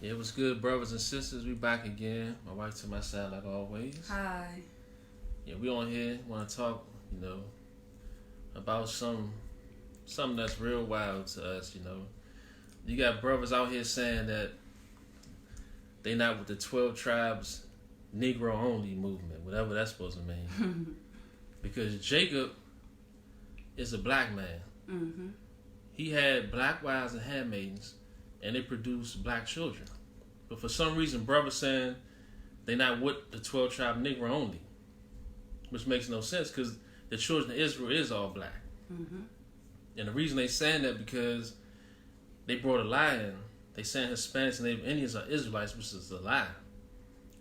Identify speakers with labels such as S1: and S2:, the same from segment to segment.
S1: Yeah, it was good, brothers and sisters. We back again. My wife to my side, like always.
S2: Hi.
S1: Yeah, we on here want to talk, about something that's real wild to us. You got brothers out here saying that they not with the 12 tribes Negro only movement, whatever that's supposed to mean. Because Jacob is a black man.
S2: Mm-hmm.
S1: He had black wives and handmaidens, and they produced black children. But for some reason, brothers saying they not with the 12 tribe Negro only, which makes no sense because the children of Israel is all black.
S2: Mm-hmm.
S1: And the reason they saying that because they brought a lie in. They saying Hispanics and Native Indians are Israelites, which is a lie.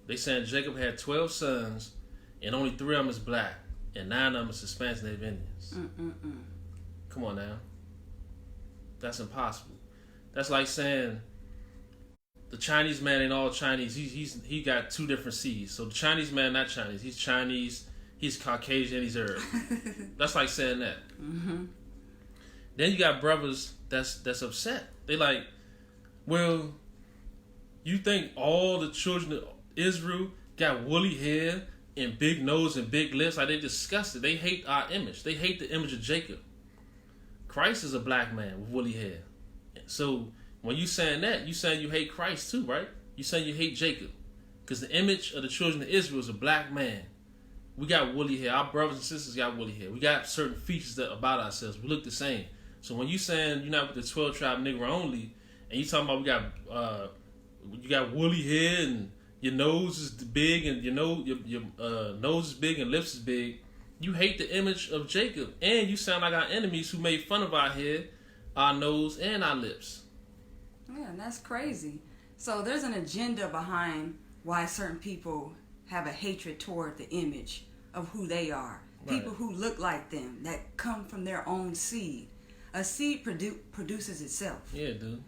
S1: They saying Jacob had 12 sons, and only 3 of them is black, and 9 of them is Hispanics and Native Indians. Come on now. That's impossible. That's like saying the Chinese man ain't all Chinese. He got 2 different seeds. So the Chinese man not Chinese. He's Chinese. He's Caucasian. He's Arab. That's like saying that.
S2: Mm-hmm.
S1: Then you got brothers that's upset. They like, well, you think all the children of Israel got woolly hair and big nose and big lips? Like, they disgusted. They hate our image. They hate the image of Jacob. Christ is a black man with woolly hair. So when you saying that, you saying you hate Christ too, right? You saying you hate Jacob. Because the image of the children of Israel is a black man. We got woolly hair. Our brothers and sisters got woolly hair. We got certain features about ourselves. We look the same. So when you saying you're not with the 12 tribe Negro only, and you talking about you got woolly hair and your nose is big and your nose is big and lips is big, you hate the image of Jacob, and you sound like our enemies who made fun of our hair, our nose, and our lips.
S2: Yeah, and that's crazy. So there's an agenda behind why certain people have a hatred toward the image of who they are.
S1: Right.
S2: People who look like them, that come from their own seed. A seed produces itself.
S1: Yeah, dude.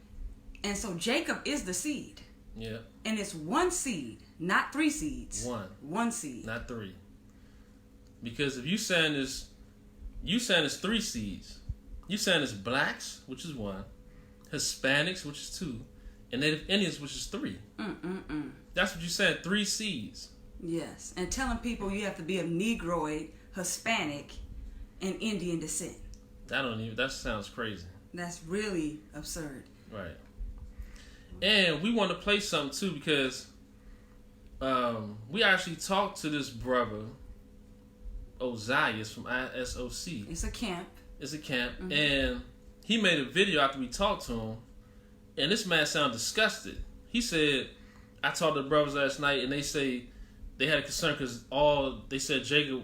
S2: And so Jacob is the seed.
S1: Yeah.
S2: And it's one seed, not 3 seeds. One seed.
S1: Not 3. Because if you saying it's 3 seeds. You saying it's blacks, which is 1, Hispanics, which is 2, and Native Indians, which is 3. That's what you saying, 3 seeds.
S2: Yes, and telling people you have to be of Negroid, Hispanic, and Indian descent.
S1: That sounds crazy.
S2: That's really absurd.
S1: Right. And we want to play something too because we actually talked to this brother, Ozias from ISOC.
S2: It's a camp.
S1: Mm-hmm. And he made a video after we talked to him, and this man sounded disgusted. He said, I talked to the brothers last night, and they say they had a concern because they said Jacob,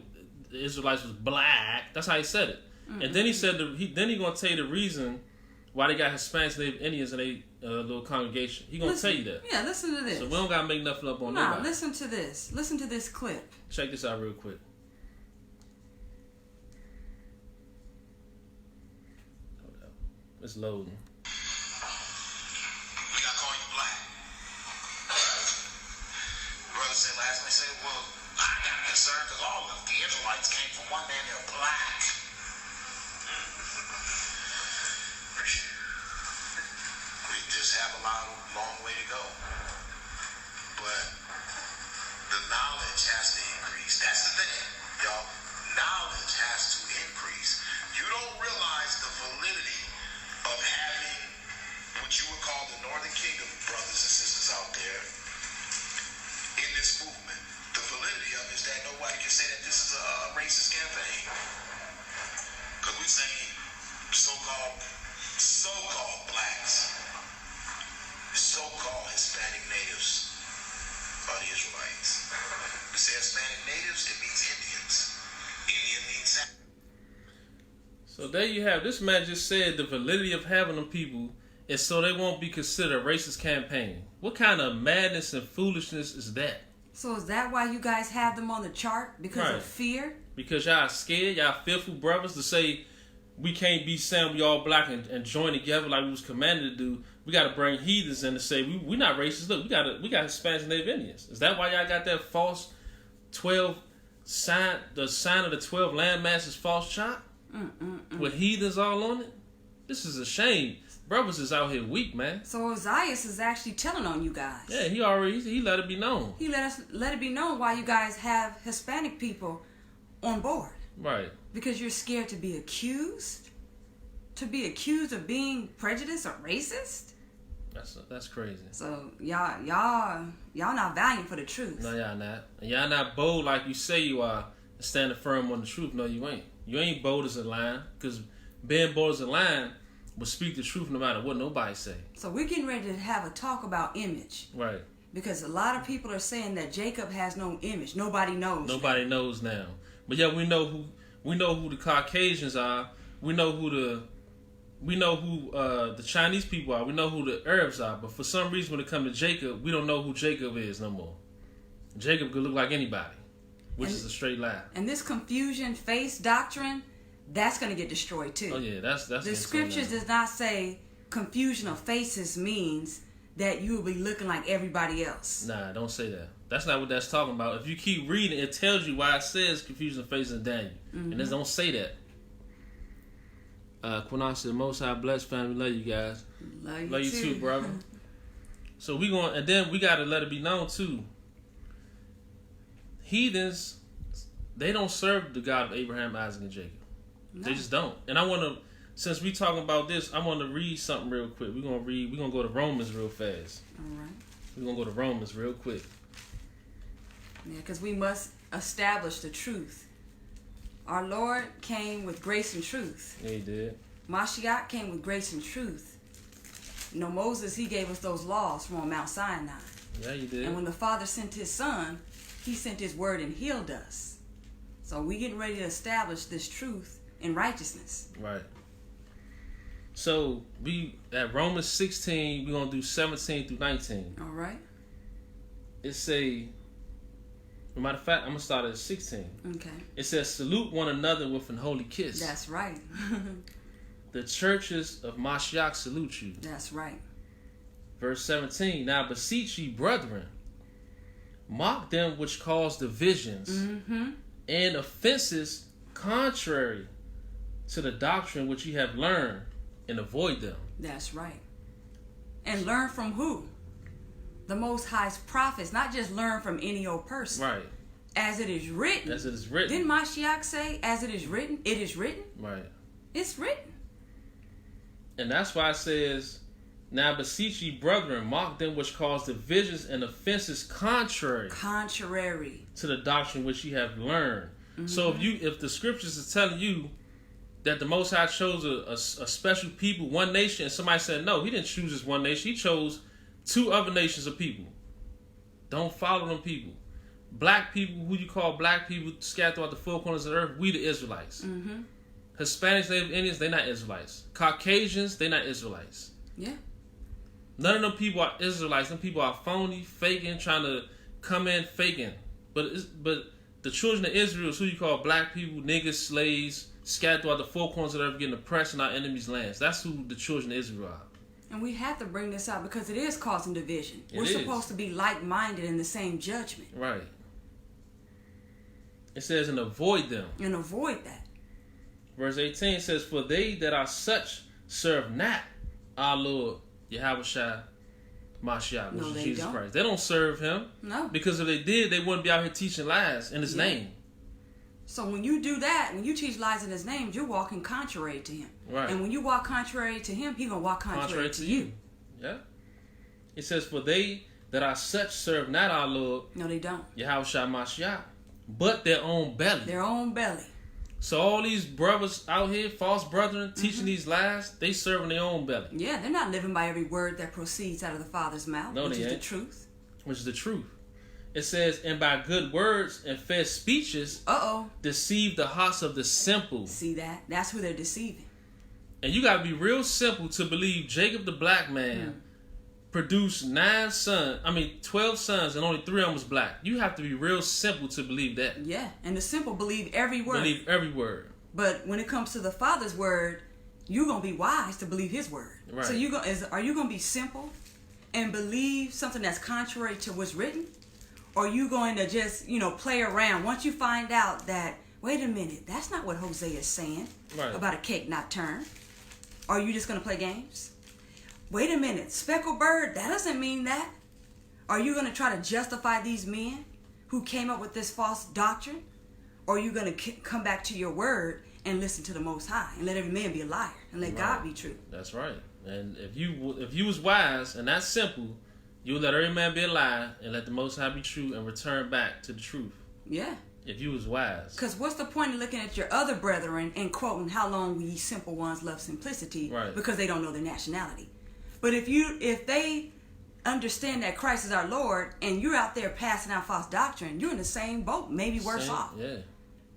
S1: the Israelites, was black. That's how he said it. Mm-hmm. And then he said he gonna tell you the reason why they got Hispanics and Native Indians in a little congregation. He gonna tell you that.
S2: Yeah, listen to this.
S1: So we don't gotta make nothing up on nobody.
S2: Listen to this. Listen to this clip.
S1: Check this out real quick. Hold up. It's loading.
S3: We got to call you black. Brother said last night, said, well, I got concerned because all of the Israelites came from one man, they're black. We just have a long way to go. But the knowledge has to increase. That's the thing, y'all. Knowledge has to increase. You don't realize the validity of having what you would call the Northern Kingdom brothers and sisters out there in this movement. The validity of it is that nobody can say that this is a racist campaign. Because we're saying so-called blacks, so-called Hispanic natives are the Israelites. We say Hispanic natives, it means Indians. Indian means that.
S1: So there you have. This man just said the validity of having them people is so they won't be considered a racist campaign. What kind of madness and foolishness is that?
S2: So is that why you guys have them on the chart? Because of fear?
S1: Because y'all scared, y'all fearful brothers to say we can't be saying we all black and join together like we was commanded to do. We got to bring heathens in to say we not racist. Look, we got Hispanics and Native Indians. Is that why y'all got that false 12 sign, the sign of the 12 landmasses false chart? With heathens all on it? This is a shame. Brothers is out here weak, man.
S2: So Ozias is actually telling on you guys.
S1: Yeah, he let it be known.
S2: He let it be known why you guys have Hispanic people on board.
S1: Right.
S2: Because you're scared to be accused? To be accused of being prejudiced or racist?
S1: That's crazy.
S2: So y'all not valiant for the truth.
S1: No, y'all not. And y'all not bold like you say you are, standing firm on the truth. No, you ain't. You ain't bold as a lion, because being bold as a lion will speak the truth no matter what nobody say.
S2: So we're getting ready to have a talk about image.
S1: Right.
S2: Because a lot of people are saying that Jacob has no image. Nobody knows.
S1: Nobody knows now. But yeah, we know who the Caucasians are. We know who the Chinese people are. We know who the Arabs are. But for some reason, when it comes to Jacob, we don't know who Jacob is no more. Jacob could look like anybody, which is a straight lie.
S2: And this confusion face doctrine, that's going to get destroyed too.
S1: Oh yeah, that's
S2: the scriptures does not say confusion of faces means that you will be looking like everybody else.
S1: Nah, don't say that. That's not what that's talking about. If you keep reading, it tells you why it says confusion of faces in Daniel, and it don't say that. Quincy said, "Most High bless family, love you guys,
S2: Love
S1: you too, brother." So we going, and then we got to let it be known too. Heathens, they don't serve the God of Abraham, Isaac, and Jacob. No. They just don't. And I want to, since we talking about this, I want to read something real quick. We're gonna go to Romans real fast.
S2: All right.
S1: We're gonna go to Romans real quick.
S2: Yeah, because we must establish the truth. Our Lord came with grace and truth.
S1: Yeah, he did.
S2: Mashiach came with grace and truth. You know, Moses, he gave us those laws from on Mount Sinai.
S1: Yeah, he did.
S2: And when the Father sent his Son, he sent his word and healed us. So we getting ready to establish this truth in righteousness.
S1: Right. So we at Romans 16, we're gonna do 17 through 19.
S2: All right.
S1: It say, as a matter of fact, I'm gonna start at 16.
S2: Okay.
S1: It says, "Salute one another with an holy kiss."
S2: That's right.
S1: The churches of Mashiach salute you.
S2: That's right.
S1: Verse 17. "Now beseech ye, brethren, mock them which cause divisions and offenses contrary to the doctrine which ye have learned, and avoid them."
S2: That's right. And learn from who? The Most High's prophets, not just learn from any old person.
S1: Right.
S2: As it is written.
S1: As it is written.
S2: Didn't Mashiach say, as it is written, it is written?
S1: Right.
S2: It's written.
S1: And that's why it says, "Now beseech ye, brethren, mock them which cause divisions and offenses contrary
S2: to
S1: the doctrine which ye have learned." So if the scriptures is telling you that the Most High chose a special people, one nation, and somebody said, no, he didn't choose this one nation, he chose 2 other nations of people. Don't follow them people. Black people, who you call black people, scattered throughout the 4 corners of the earth, we the Israelites. Hispanics, Native Indians, they not Israelites. Caucasians, they not Israelites.
S2: Yeah.
S1: None of them people are Israelites. Them people are phony, faking, trying to come in faking. But the children of Israel is who you call black people, niggas, slaves, scattered throughout the 4 corners of the earth, getting oppressed in our enemies' lands. That's who the children of Israel are.
S2: And we have to bring this out because it is causing division. We're supposed to be like-minded in the same judgment.
S1: Right. It says, "And avoid them."
S2: And avoid that.
S1: Verse 18 says, "For they that are such serve not our Lord Yahushua Mashiach," which is Jesus Christ. They don't serve him.
S2: No.
S1: Because if they did, they wouldn't be out here teaching lies in his name.
S2: So when you do that, when you teach lies in his name, you're walking contrary to him.
S1: Right.
S2: And when you walk contrary to him, he's going to walk contrary to you.
S1: Yeah. It says, "For they that are such serve not our Lord."
S2: No, they don't.
S1: Yahushua Mashiach, "but their own belly."
S2: Their own belly.
S1: So all these brothers out here, false brethren, teaching these lies, they serving their own belly.
S2: Yeah, they're not living by every word that proceeds out of the Father's mouth,
S1: no,
S2: which is
S1: ain't.
S2: the truth.
S1: Which is the truth. It says, "And by good words and fair speeches, deceive the hearts of the simple."
S2: See that? That's who they're deceiving.
S1: And you got to be real simple to believe Jacob the black man produced 12 sons, and only 3 of them was black. You have to be real simple to believe that.
S2: Yeah, and the simple believe every word.
S1: Believe every word.
S2: But when it comes to the Father's word, you're going to be wise to believe his word.
S1: Right.
S2: So are you going to be simple and believe something that's contrary to what's written? Or are you going to just, play around once you find out that, wait a minute, that's not what Hosea is saying about a cake not turned? Are you just going to play games? wait a minute, speckled bird, that doesn't mean that. Are you going to try to justify these men who came up with this false doctrine? Or are you going to come back to your word and listen to the Most High and let every man be a liar and let God be true?
S1: That's right. And if you was wise and that's simple, you would let every man be a liar and let the Most High be true and return back to the truth.
S2: Yeah.
S1: If you was wise.
S2: Because what's the point of looking at your other brethren and quoting how long we simple ones love simplicity,
S1: right,
S2: because they don't know their nationality. But if they understand that Christ is our Lord and you're out there passing out false doctrine, you're in the same boat, maybe worse off.
S1: Yeah.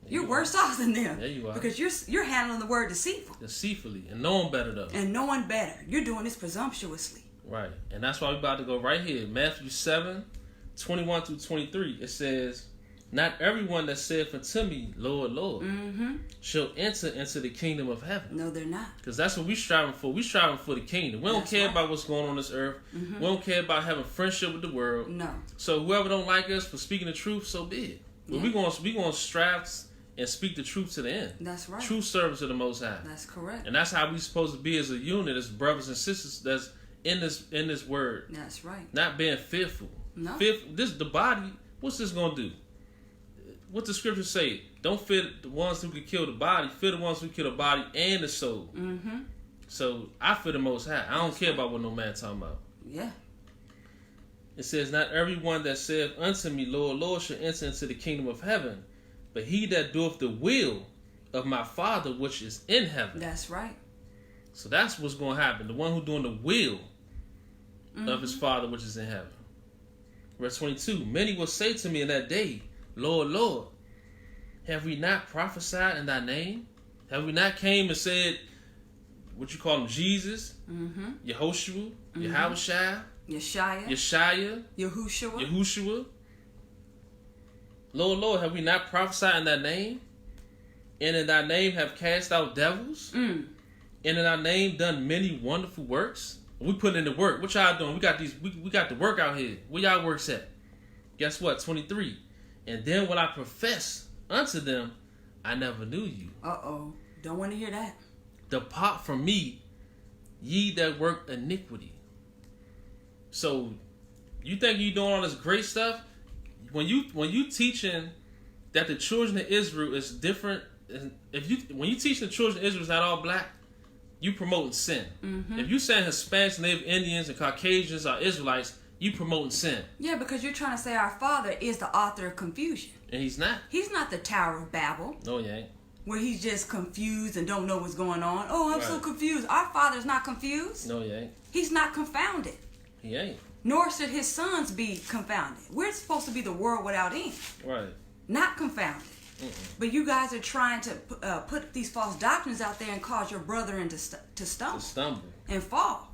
S2: You're worse off than them.
S1: Yeah, you are.
S2: Because you're handling the word
S1: deceitfully and knowing better though.
S2: And knowing better. You're doing this presumptuously.
S1: Right. And that's why we're about to go right here. Matthew 7:21 through 23. It says, not everyone that saith unto me, Lord, Lord, shall enter into the kingdom of heaven.
S2: No, they're not.
S1: Because that's what we striving for. We striving for the kingdom. We don't care about what's going on this earth. We don't care about having friendship with the world.
S2: No.
S1: So whoever don't like us for speaking the truth, so be it. But we gonna strive and speak the truth to the end.
S2: That's right. True
S1: service of the Most High.
S2: That's correct.
S1: And that's how we supposed to be as a unit, as brothers and sisters that's in this word.
S2: That's right.
S1: Not being fearful.
S2: No.
S1: The body, what's this gonna do? What the scriptures say? Don't fear the ones who can kill the body. Fear the ones who kill the body and the soul. So I fear the Most High. I don't care about what no man talking about.
S2: Yeah.
S1: It says, not everyone that saith unto me, Lord, Lord, shall enter into the kingdom of heaven, but he that doeth the will of my Father which is in heaven.
S2: That's right.
S1: So that's what's going to happen. The one who doing the will of his Father which is in heaven. Verse 22, many will say to me in that day, Lord, Lord, have we not prophesied in thy name? Have we not came and said, what you call him, Jesus, Yehoshua, Yahushua, Yeshaya, Yahushua? Lord, Lord, have we not prophesied in thy name? And in thy name have cast out devils? And in thy name done many wonderful works? We put in the work. What y'all doing? We got the work out here. Where y'all works at? Guess what? 23. And then will I profess unto them, I never knew you.
S2: Uh-oh. Don't want to hear that.
S1: Depart from me, ye that work iniquity. So, you think you doing all this great stuff? When you teaching that the children of Israel is different, when you teach the children of Israel is not all black, you promoting sin. If you saying Hispanics, Native Indians, and Caucasians are Israelites, you promoting sin.
S2: Yeah, because you're trying to say our Father is the author of confusion.
S1: And he's not.
S2: He's not the Tower of Babel.
S1: No, he ain't.
S2: Where he's just confused and don't know what's going on. Oh, I'm so confused. Our Father's not confused.
S1: No, he ain't.
S2: He's not confounded.
S1: He ain't.
S2: Nor should his sons be confounded. We're supposed to be the world without end.
S1: Right.
S2: Not confounded. But you guys are trying to put these false doctrines out there and cause your brethren to stumble. And fall.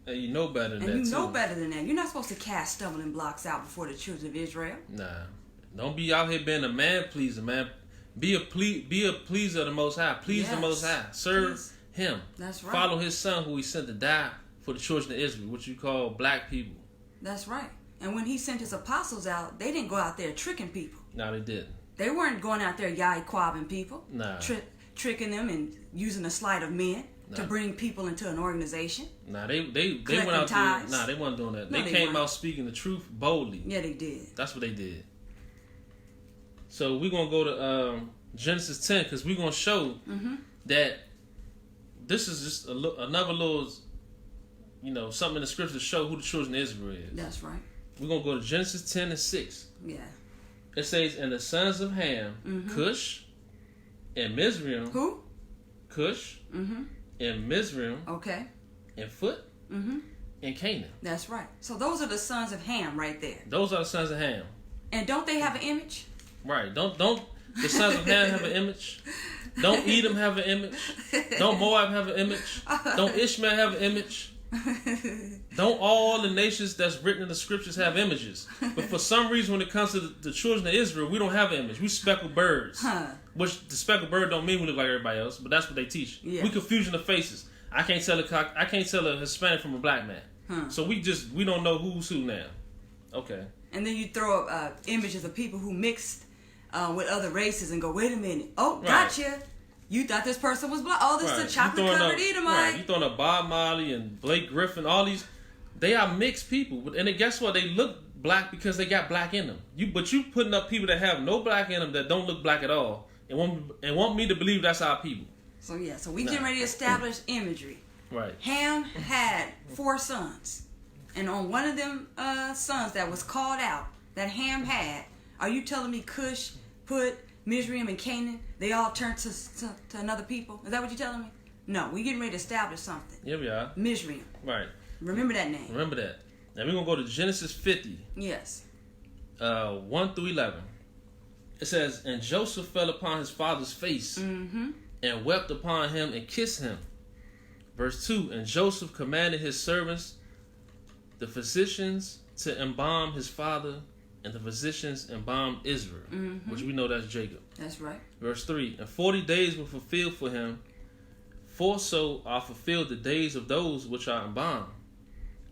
S1: And you know better than that,
S2: And you know better than that. You're not supposed to cast stumbling blocks out before the children of Israel.
S1: Nah. Don't be out here being a man pleaser, man. Be a pleaser of the Most High. Please the Most High. Serve him. That's right. Follow his son who he sent to die for the children of Israel, which you call black people.
S2: That's right. And when he sent his apostles out, they didn't go out there tricking people.
S1: No, they didn't.
S2: They weren't going out there yai-quabbing people.
S1: Nah.
S2: Tricking them and using the sleight of men to bring people into an organization.
S1: Nah, they went out there. Nah, they weren't doing that. No, they came out speaking the truth boldly.
S2: Yeah, they did.
S1: That's what they did. So we're going to go to Genesis 10 because we're going to show that this is just another little, something in the scripture to show who the children of Israel is.
S2: That's right.
S1: We're going to go to Genesis 10 and 6.
S2: Yeah.
S1: It says, and the sons of Ham, Cush, and Mizraim.
S2: Who?
S1: Cush, and Mizraim.
S2: Okay.
S1: And Foot, and Canaan.
S2: That's right. So those are the sons of Ham right there.
S1: Those are the sons of Ham.
S2: And don't they have an image?
S1: Right. Don't the sons of Ham have an image? Don't Edom have an image? Don't Moab have an image? Don't Ishmael have an image? Don't all the nations that's written in the scriptures have images? But for some reason, when it comes to the children of Israel, we don't have an image. We speckled birds. Which the speckled bird don't mean we look like everybody else, but that's what they teach. Yeah. We confusion the faces. I can't tell a Hispanic from a black man. So we don't know who's who now. Okay.
S2: And then you throw up images of people who mixed with other races and go, wait a minute. Oh, gotcha. You thought this person was black. Oh, this
S1: Right.
S2: is a chocolate-covered Edomite.
S1: Right. You throwing up Bob Marley and Blake Griffin, all these, they are mixed people. And then guess what? They look black because they got black in them. But you putting up people that have no black in them that don't look black at all and want me to believe that's our people.
S2: So we getting ready to establish imagery.
S1: Right.
S2: Ham had 4 sons. And on one of them sons that was called out, that Ham had, are you telling me Cush, Put, Mizraim, and Canaan, they all turned to another people? Is that what you're telling me? No, we getting ready to establish something.
S1: Here we are.
S2: Mizraim.
S1: Right.
S2: Remember that name.
S1: Remember that. Now we're going to go to Genesis 50.
S2: Yes.
S1: 1 through 11. It says, and Joseph fell upon his father's face and wept upon him and kissed him. Verse 2, and Joseph commanded his servants, the physicians, to embalm his father, and the physicians embalmed Israel, which we know that's Jacob.
S2: That's right.
S1: Verse 3, and 40 days were fulfilled for him, for so are fulfilled the days of those which are embalmed.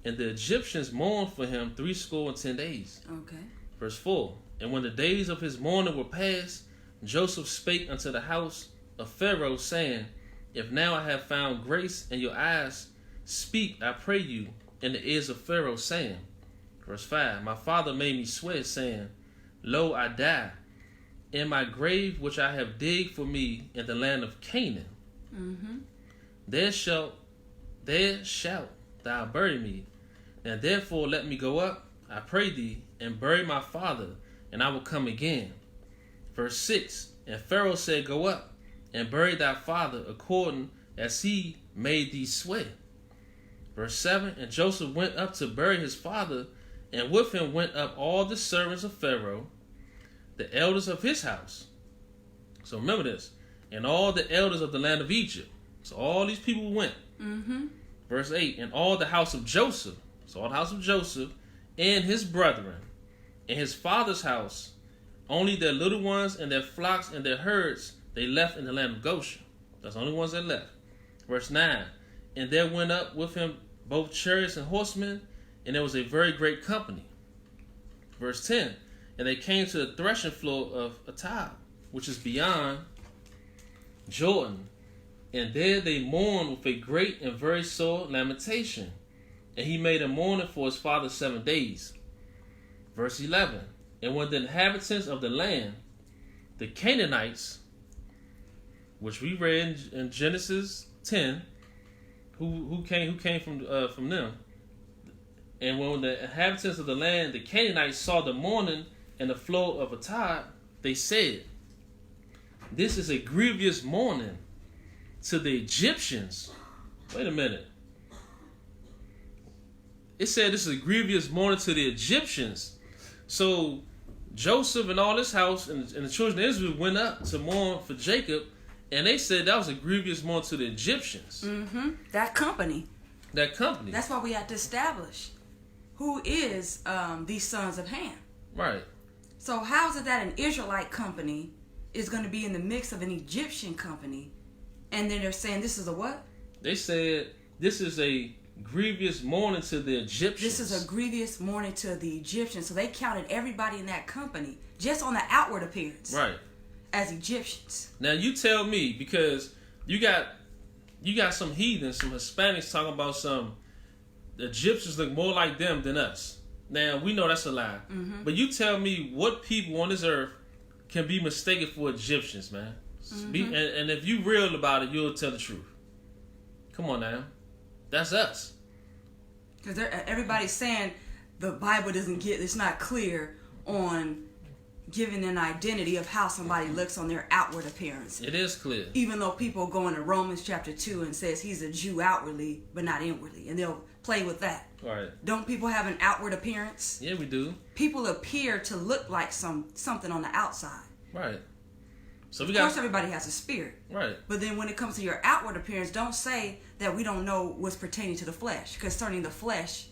S1: And the Egyptians mourned for him 70 days.
S2: Okay.
S1: Verse 4, and when the days of his mourning were past, Joseph spake unto the house of Pharaoh, saying, if now I have found grace in your eyes, speak, I pray you, in the ears of Pharaoh, saying, verse 5, my father made me swear, saying, lo, I die in my grave which I have digged for me in the land of Canaan. There shalt thou bury me. Now therefore let me go up, I pray thee, and bury my father, and I will come again. Verse 6, and Pharaoh said, go up, and bury thy father according as he made thee swear. Verse 7, and Joseph went up to bury his father, and with him went up all the servants of Pharaoh, the elders of his house. So remember this, and all the elders of the land of Egypt. So all these people went. Verse 8, and all the house of Joseph, so all the house of Joseph, and his brethren, and his father's house, only their little ones and their flocks and their herds they left in the land of Goshen. That's the only ones that left. Verse 9, and there went up with him both chariots and horsemen, and there was a very great company. Verse 10, and they came to the threshing floor of Atad, which is beyond Jordan, and there they mourned with a great and very sore lamentation. And he made a mourning for his father 7 days. Verse 11, and when the inhabitants of the land, the Canaanites, which we read in Genesis 10, who came from them, and when the inhabitants of the land, the Canaanites, saw the mourning and the flow of Atad, they said, this is a grievous mourning to the Egyptians. Wait a minute. It said this is a grievous mourning to the Egyptians. So Joseph and all his house and the children of Israel went up to mourn for Jacob, and they said that was a grievous mourning to the Egyptians.
S2: That company.
S1: That company.
S2: That's why we have to establish who is these sons of Ham.
S1: Right.
S2: So how is it that an Israelite company is going to be in the mix of an Egyptian company, and then they're saying this is a what?
S1: They said this is a grievous mourning to the Egyptians.
S2: This is a grievous mourning to the Egyptians. So they counted everybody in that company just on the outward appearance,
S1: right,
S2: as Egyptians.
S1: Now you tell me, because you got some heathens, some Hispanics talking about some the Egyptians look more like them than us. Now we know that's a lie, but you tell me what people on this earth can be mistaken for Egyptians, man. And if you real about it, you'll tell the truth. Come on now. That's us.
S2: Because everybody's saying the Bible it's not clear on giving an identity of how somebody looks on their outward appearance.
S1: It is clear.
S2: Even though people go into Romans chapter 2 and says he's a Jew outwardly, but not inwardly. And they'll play with that.
S1: Right.
S2: Don't people have an outward appearance?
S1: Yeah, we do.
S2: People appear to look like something on the outside.
S1: Right. So
S2: of course, everybody has a spirit.
S1: Right.
S2: But then when it comes to your outward appearance, don't say that we don't know what's pertaining to the flesh. Concerning the flesh,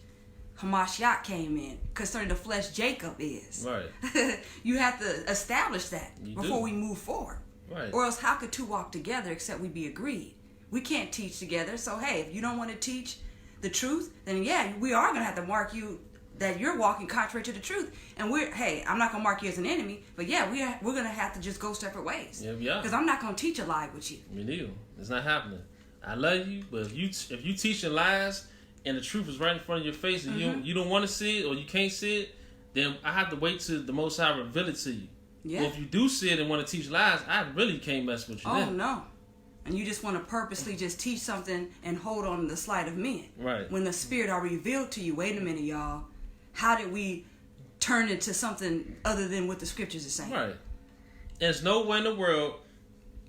S2: Hamashiach came in. Concerning the flesh, Jacob is.
S1: Right.
S2: You have to establish that before we move forward.
S1: Right.
S2: Or else how could two walk together except we be agreed? We can't teach together. So, hey, if you don't want to teach the truth, then yeah, we are going to have to mark you that you're walking contrary to the truth. And I'm not going to mark you as an enemy, but yeah, we're going to have to just go separate ways.
S1: Yeah, we are.
S2: Because I'm not going to teach a lie with you.
S1: Me neither. It's not happening. I love you, but if you teaching lies and the truth is right in front of your face and you don't want to see it or you can't see it, then I have to wait till the Most High reveal it to you.
S2: Yeah.
S1: Or if you do see it and want to teach lies, I really can't mess with you.
S2: Oh, no. And you just want to purposely just teach something and hold on to the sleight of men.
S1: Right.
S2: When the Spirit are revealed to you, wait a minute, y'all. How did we turn it to something other than what the scriptures are saying?
S1: Right. There's no way in the world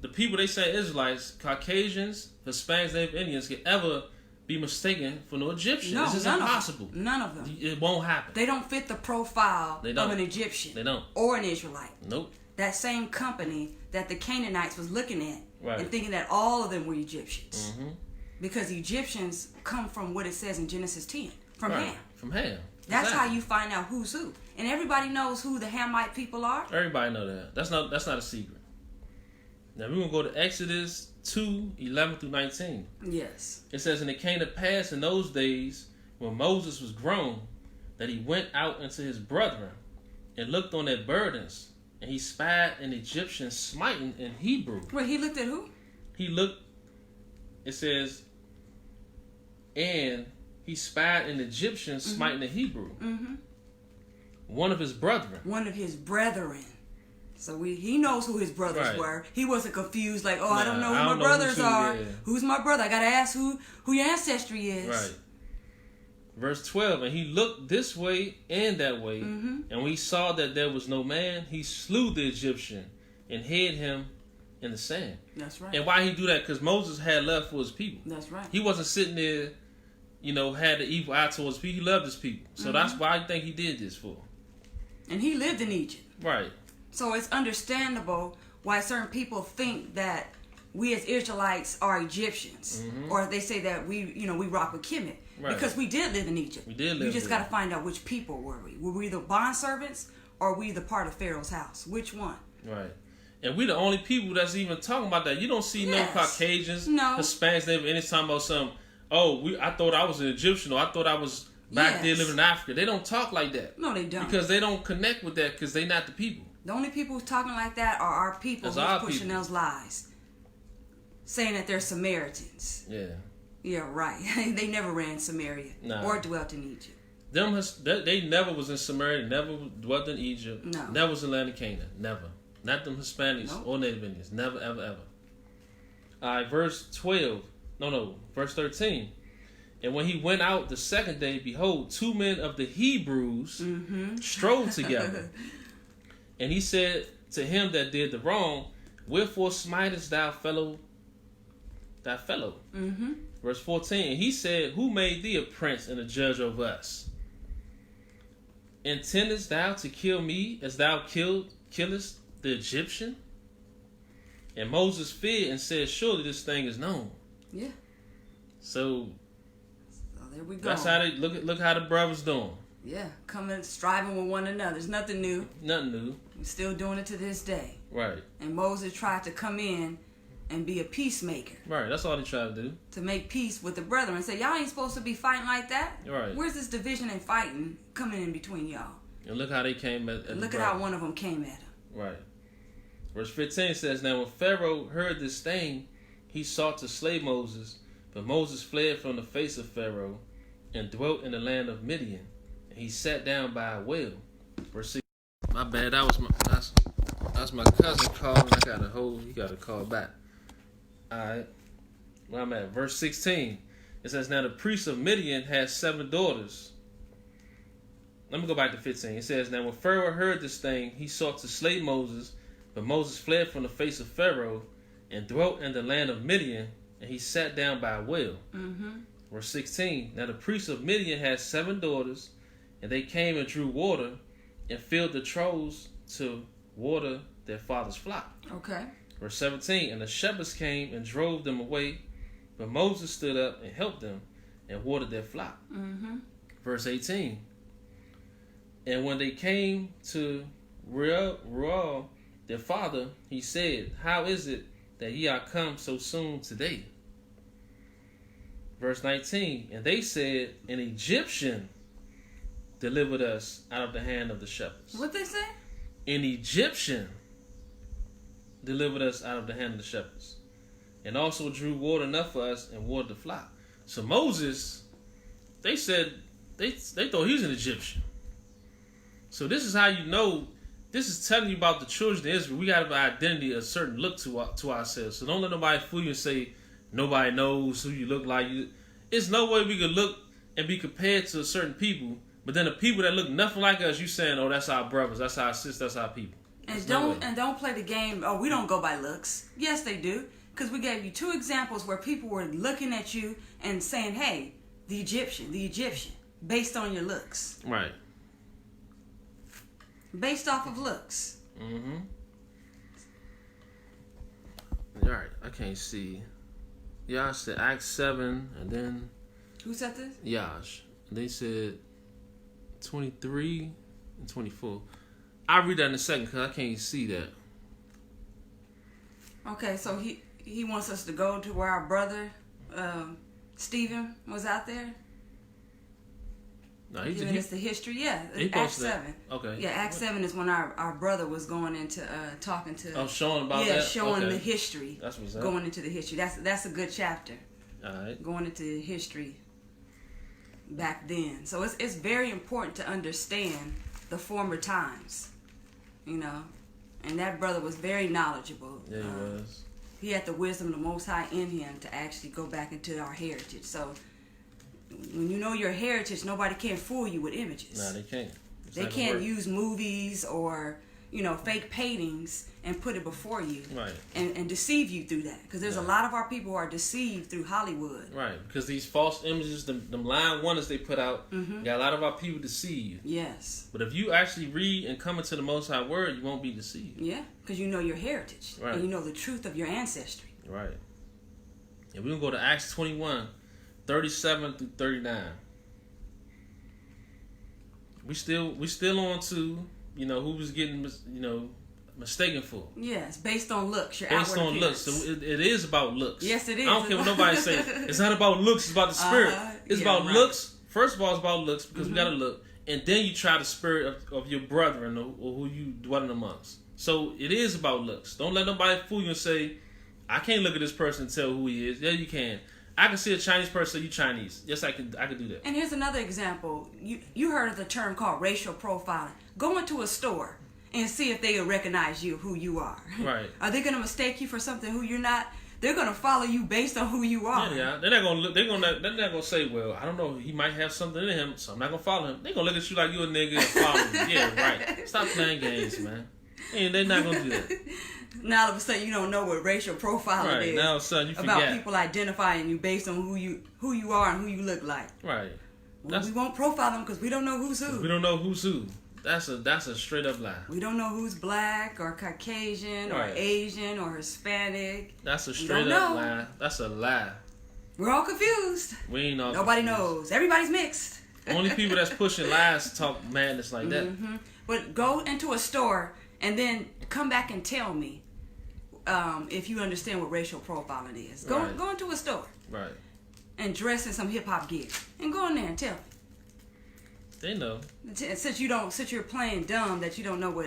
S1: the people they say Israelites, Caucasians, Hispanics, Native Indians can ever be mistaken for no Egyptian.
S2: No,
S1: this is impossible.
S2: None of them.
S1: It won't happen.
S2: They don't fit the profile of an Egyptian.
S1: They don't.
S2: Or an Israelite.
S1: Nope.
S2: That same company that the Canaanites was looking at and thinking that all of them were Egyptians.
S1: Mm-hmm.
S2: Because Egyptians come from what it says in Genesis 10. From Ham.
S1: From Ham.
S2: That's
S1: exactly.
S2: how you find out who's who. And everybody knows who the Hamite people are.
S1: Everybody know that. That's not a secret. Now we're going to go to Exodus 2:11-19.
S2: Yes.
S1: It says, and it came to pass in those days when Moses was grown that he went out unto his brethren and looked on their burdens, and he spied an Egyptian smiting in Hebrew.
S2: Wait, he looked at who?
S1: He looked, it says, and he spied an Egyptian smiting in Hebrew. Mm-hmm. One of his brethren.
S2: One of his brethren. So he knows who his brothers were. He wasn't confused like, I don't know who my brothers are. Yeah. Who's my brother? I got to ask who your ancestry is.
S1: Right. Verse 12, and he looked this way and that way, and when he saw that there was no man, he slew the Egyptian and hid him in the sand.
S2: That's right.
S1: And why he do that? Because Moses had love for his people.
S2: That's right.
S1: He wasn't sitting there, had the evil eye towards people. He loved his people. So that's why I think he did this for.
S2: And he lived in Egypt.
S1: Right.
S2: So it's understandable why certain people think that we as Israelites are Egyptians, or they say that we rock with Kemet, because we did live in Egypt.
S1: We did live.
S2: You just got to find out which people were we. Were we the bondservants, or were we the part of Pharaoh's house? Which one?
S1: Right. And we the only people that's even talking about that. You don't see no Caucasians, Hispanics, any time about some. I thought I was an Egyptian, or I thought I was back there living in Africa. They don't talk like that.
S2: No, they don't.
S1: Because they don't connect with that because they not the people.
S2: The only people who's talking like that are our people who's pushing those lies. Saying that they're Samaritans.
S1: Yeah.
S2: Yeah, right. They never ran Samaria or dwelt in Egypt.
S1: They never was in Samaria, never dwelt in Egypt.
S2: No.
S1: Never was in land of Canaan. Never. Not them Hispanics or Native Indians. Never, ever, ever. All right, verse 12. Verse 13. And when he went out the second day, behold, 2 men of the Hebrews strove together. And he said to him that did the wrong, wherefore smitest thou thy fellow? Verse 14. And he said, who made thee a prince and a judge over us? Intendest thou to kill me as thou killest the Egyptian? And Moses feared and said, surely this thing is known.
S2: Yeah.
S1: So
S2: there we go.
S1: That's how they look how the brothers doing.
S2: Yeah, coming, striving with one another. It's nothing new.
S1: Nothing new.
S2: We're still doing it to this day.
S1: Right.
S2: And Moses tried to come in and be a peacemaker.
S1: Right, that's all he tried to do.
S2: To make peace with the brethren and say, y'all ain't supposed to be fighting like that.
S1: Right.
S2: Where's this division and fighting coming in between y'all?
S1: And look how they came at
S2: look at how one of them came at him.
S1: Right. Verse 15 says, now when Pharaoh heard this thing, he sought to slay Moses, but Moses fled from the face of Pharaoh and dwelt in the land of Midian. And he sat down by a well. Verse 6. My bad. That's my cousin calling. He got to call back. Alright. Where I'm at. Verse 16. It says, now the priest of Midian had 7 daughters. Let me go back to 15. It says, now when Pharaoh heard this thing, he sought to slay Moses, but Moses fled from the face of Pharaoh and dwelt in the land of Midian, and he sat down by a well. Verse 16. Now the priest of Midian had 7 daughters, and they came and drew water and filled the troughs to water their father's flock.
S2: Okay.
S1: Verse 17. And the shepherds came and drove them away, but Moses stood up and helped them and watered their flock. Verse 18. And when they came to Reuel, their father, he said, how is it that ye are come so soon today? Verse 19. And they said, an Egyptian delivered us out of the hand of the shepherds.
S2: What they say?
S1: An Egyptian delivered us out of the hand of the shepherds, and also drew water enough for us and watered the flock. So Moses, they said they thought he was an Egyptian. So this is how you know. This is telling you about the children of Israel. We got to have an identity, a certain look to ourselves. So don't let nobody fool you and say nobody knows who you look like. It's no way we could look and be compared to certain people, but then the people that look nothing like us, you saying, oh, that's our brothers, that's our sisters, that's our people.
S2: And don't play the game. Oh, we don't go by looks. Yes, they do, because we gave you 2 examples where people were looking at you and saying, "Hey, the Egyptian," based on your looks.
S1: Right.
S2: Based off of looks.
S1: Mm-hmm. All right, I can't see. Yash said Acts 7, and then...
S2: Who said this?
S1: Yash. They said 23 and 24. I'll read that in a second because I can't see that.
S2: Okay, so he wants us to go to where our brother Stephen was out there.
S1: No,
S2: Giving us the history, yeah.
S1: He
S2: Acts 7.
S1: Okay.
S2: Yeah, Acts 7 is when our brother was going into talking to.
S1: Oh, showing about that.
S2: Yeah, showing the history.
S1: That's what's up.
S2: Going into the history. That's a good chapter.
S1: All right.
S2: Going into history back then, so it's very important to understand the former times, you know. And that brother was very knowledgeable.
S1: Yeah, he was.
S2: He had the wisdom of the Most High in him to actually go back into our heritage. So when you know your heritage, nobody can fool you with images.
S1: Nah, they can't.
S2: They can't use movies or, you know, fake paintings and put it before you,
S1: right,
S2: and deceive you through that. Because there's a lot of our people who are deceived through Hollywood.
S1: Right, because these false images, them lying wonders they put out, got a lot of our people deceived.
S2: Yes.
S1: But if you actually read and come into the Most High Word, you won't be deceived.
S2: Yeah, because you know your heritage.
S1: Right.
S2: And you know the truth of your ancestry.
S1: Right. And we're going to go to Acts 21, 37 through 39. We still on to, you know, who was getting, you know, mistaken for.
S2: Yes, based on looks, your
S1: based
S2: outward
S1: on
S2: appearance.
S1: looks. So it is about looks.
S2: Yes, it is.
S1: I don't care what nobody say. It's not about looks. It's about the spirit. It's about looks. First of all, it's about looks because we got to look. And then you try the spirit of your brethren or who you dwelling amongst. So it is about looks. Don't let nobody fool you and say, I can't look at this person and tell who he is. Yeah, you can. I can see a Chinese person say you Chinese. Yes, I can do that.
S2: And here's another example. You heard of the term called racial profiling. Go into a store and see if they will recognize you, who you are.
S1: Right.
S2: Are they going to mistake you for something who you're not? They're going to follow you based on who you are.
S1: Yeah. They're not going to look. They're not going to say, well, I don't know. He might have something in him, so I'm not going to follow him. They're going to look at you like you a nigga and follow him. Yeah, right. Stop playing games, man. And they're not going to do that.
S2: Now all of a sudden you don't know what racial profiling is.
S1: Now all of a sudden you forget.
S2: About people identifying you based on who you are and who you look like.
S1: Right.
S2: Well, we won't profile them because we don't know who's who.
S1: We don't know who's who. That's a straight up lie.
S2: We don't know who's black or Caucasian or Asian or Hispanic.
S1: That's a straight up lie. That's a lie.
S2: We're all confused.
S1: We ain't all
S2: Nobody
S1: confused.
S2: knows. Everybody's mixed.
S1: Only people that's pushing lies talk madness like that.
S2: Mm-hmm. But go into a store and then come back and tell me if you understand what racial profiling is. Go into a store.
S1: Right.
S2: And dress in some hip hop gear. And go in there and tell me.
S1: They know.
S2: Since you're playing dumb that you don't know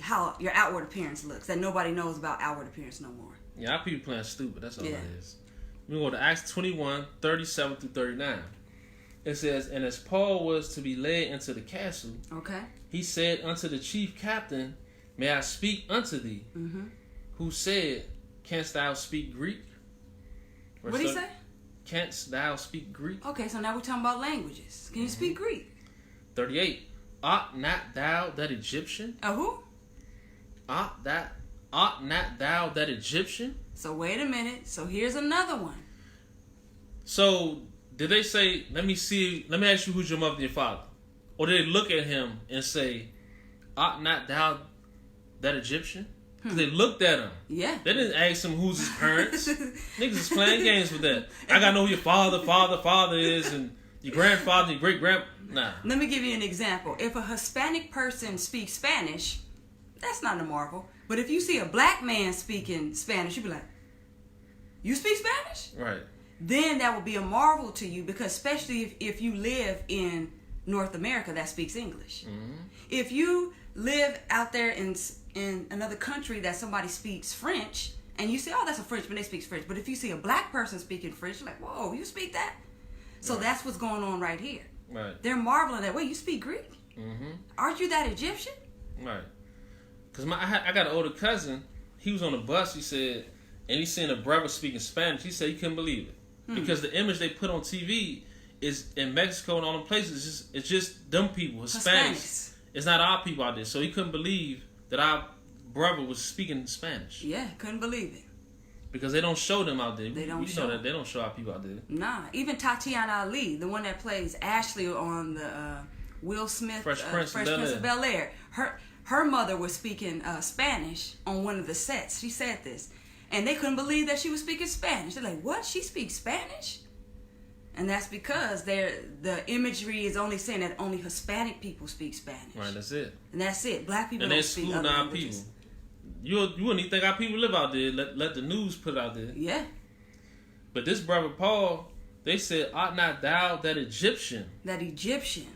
S2: how your outward appearance looks, that nobody knows about outward appearance no more.
S1: Yeah, our people playing stupid. That's all it is. We go to Acts 21, 37 through 39. It says, and as Paul was to be led into the castle, he said unto the chief captain, may I speak unto thee? Mm-hmm. Who said, canst thou speak Greek?
S2: What did he say?
S1: Canst thou speak Greek?
S2: Okay, so now we're talking about languages. Can you speak Greek?
S1: 38. Art not thou that Egyptian?
S2: Who?
S1: Art not thou that Egyptian?
S2: So wait a minute. So here's another one.
S1: So did they say, let me ask you who's your mother and your father? Or did they look at him and say, art not thou that Egyptian? Because they looked at him.
S2: Yeah.
S1: They didn't ask him who's his parents. Niggas is playing games with that. I gotta know who your father is, and your grandfather, your great-grandpa. Nah.
S2: Let me give you an example. If a Hispanic person speaks Spanish, that's not a marvel. But if you see a black man speaking Spanish, you'd be like, you speak Spanish?
S1: Right.
S2: Then that would be a marvel to you, because especially if you live in North America that speaks English.
S1: Mm-hmm.
S2: If you live out there in another country that somebody speaks French, and you say, oh, that's a Frenchman, they speak French. But if you see a black person speaking French, you're like, whoa, you speak that? So that's what's going on right here.
S1: Right.
S2: They're marveling at, wait, you speak Greek?
S1: Mm-hmm.
S2: Aren't you that Egyptian?
S1: Right. Because I got an older cousin. He was on the bus, he said, and he seen a brother speaking Spanish. He said he couldn't believe it. Because the image they put on TV is in Mexico and all them places. It's just them people, Hispanics. It's not our people out there. So he couldn't believe that our brother was speaking Spanish.
S2: Yeah, couldn't believe it.
S1: Because they don't show them out there.
S2: They don't
S1: show that they don't show our people out there.
S2: Nah, even Tatiana Ali, the one that plays Ashley on the Will Smith
S1: Fresh Prince
S2: of Bel-Air. Her mother was speaking Spanish on one of the sets. She said this. And they couldn't believe that she was speaking Spanish. They're like, what? She speaks Spanish? And that's because the imagery is only saying that only Hispanic people speak Spanish.
S1: Right, that's it.
S2: And that's it. Black people
S1: and
S2: don't speak other languages.
S1: People. You wouldn't even think our people live out there. Let the news put it out there.
S2: Yeah.
S1: But this brother Paul, they said, art not thou that Egyptian?
S2: That Egyptian.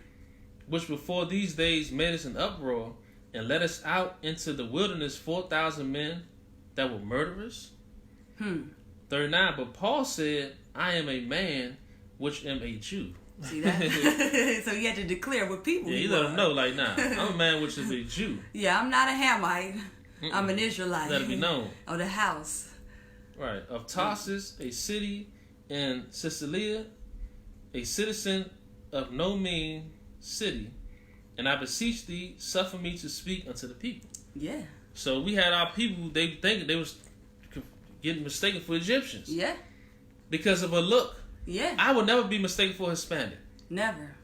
S1: Which before these days made us an uproar and led us out into the wilderness 4,000 men that were murderers? 39. But Paul said, I am a man which am a Jew.
S2: See that? So you had to declare what people
S1: you let them know, like, nah, I'm a man which is a Jew.
S2: Yeah, I'm not a Hamite. I'm an Israelite.
S1: Let it be known.
S2: Of the house.
S1: Right. Of Tarsus, a city in Sicilia, a citizen of no mean city. And I beseech thee, suffer me to speak unto the people.
S2: Yeah.
S1: So we had our people, they thinking they was getting mistaken for Egyptians.
S2: Yeah.
S1: Because of a look.
S2: Yeah.
S1: I would never be mistaken for Hispanic.
S2: Never.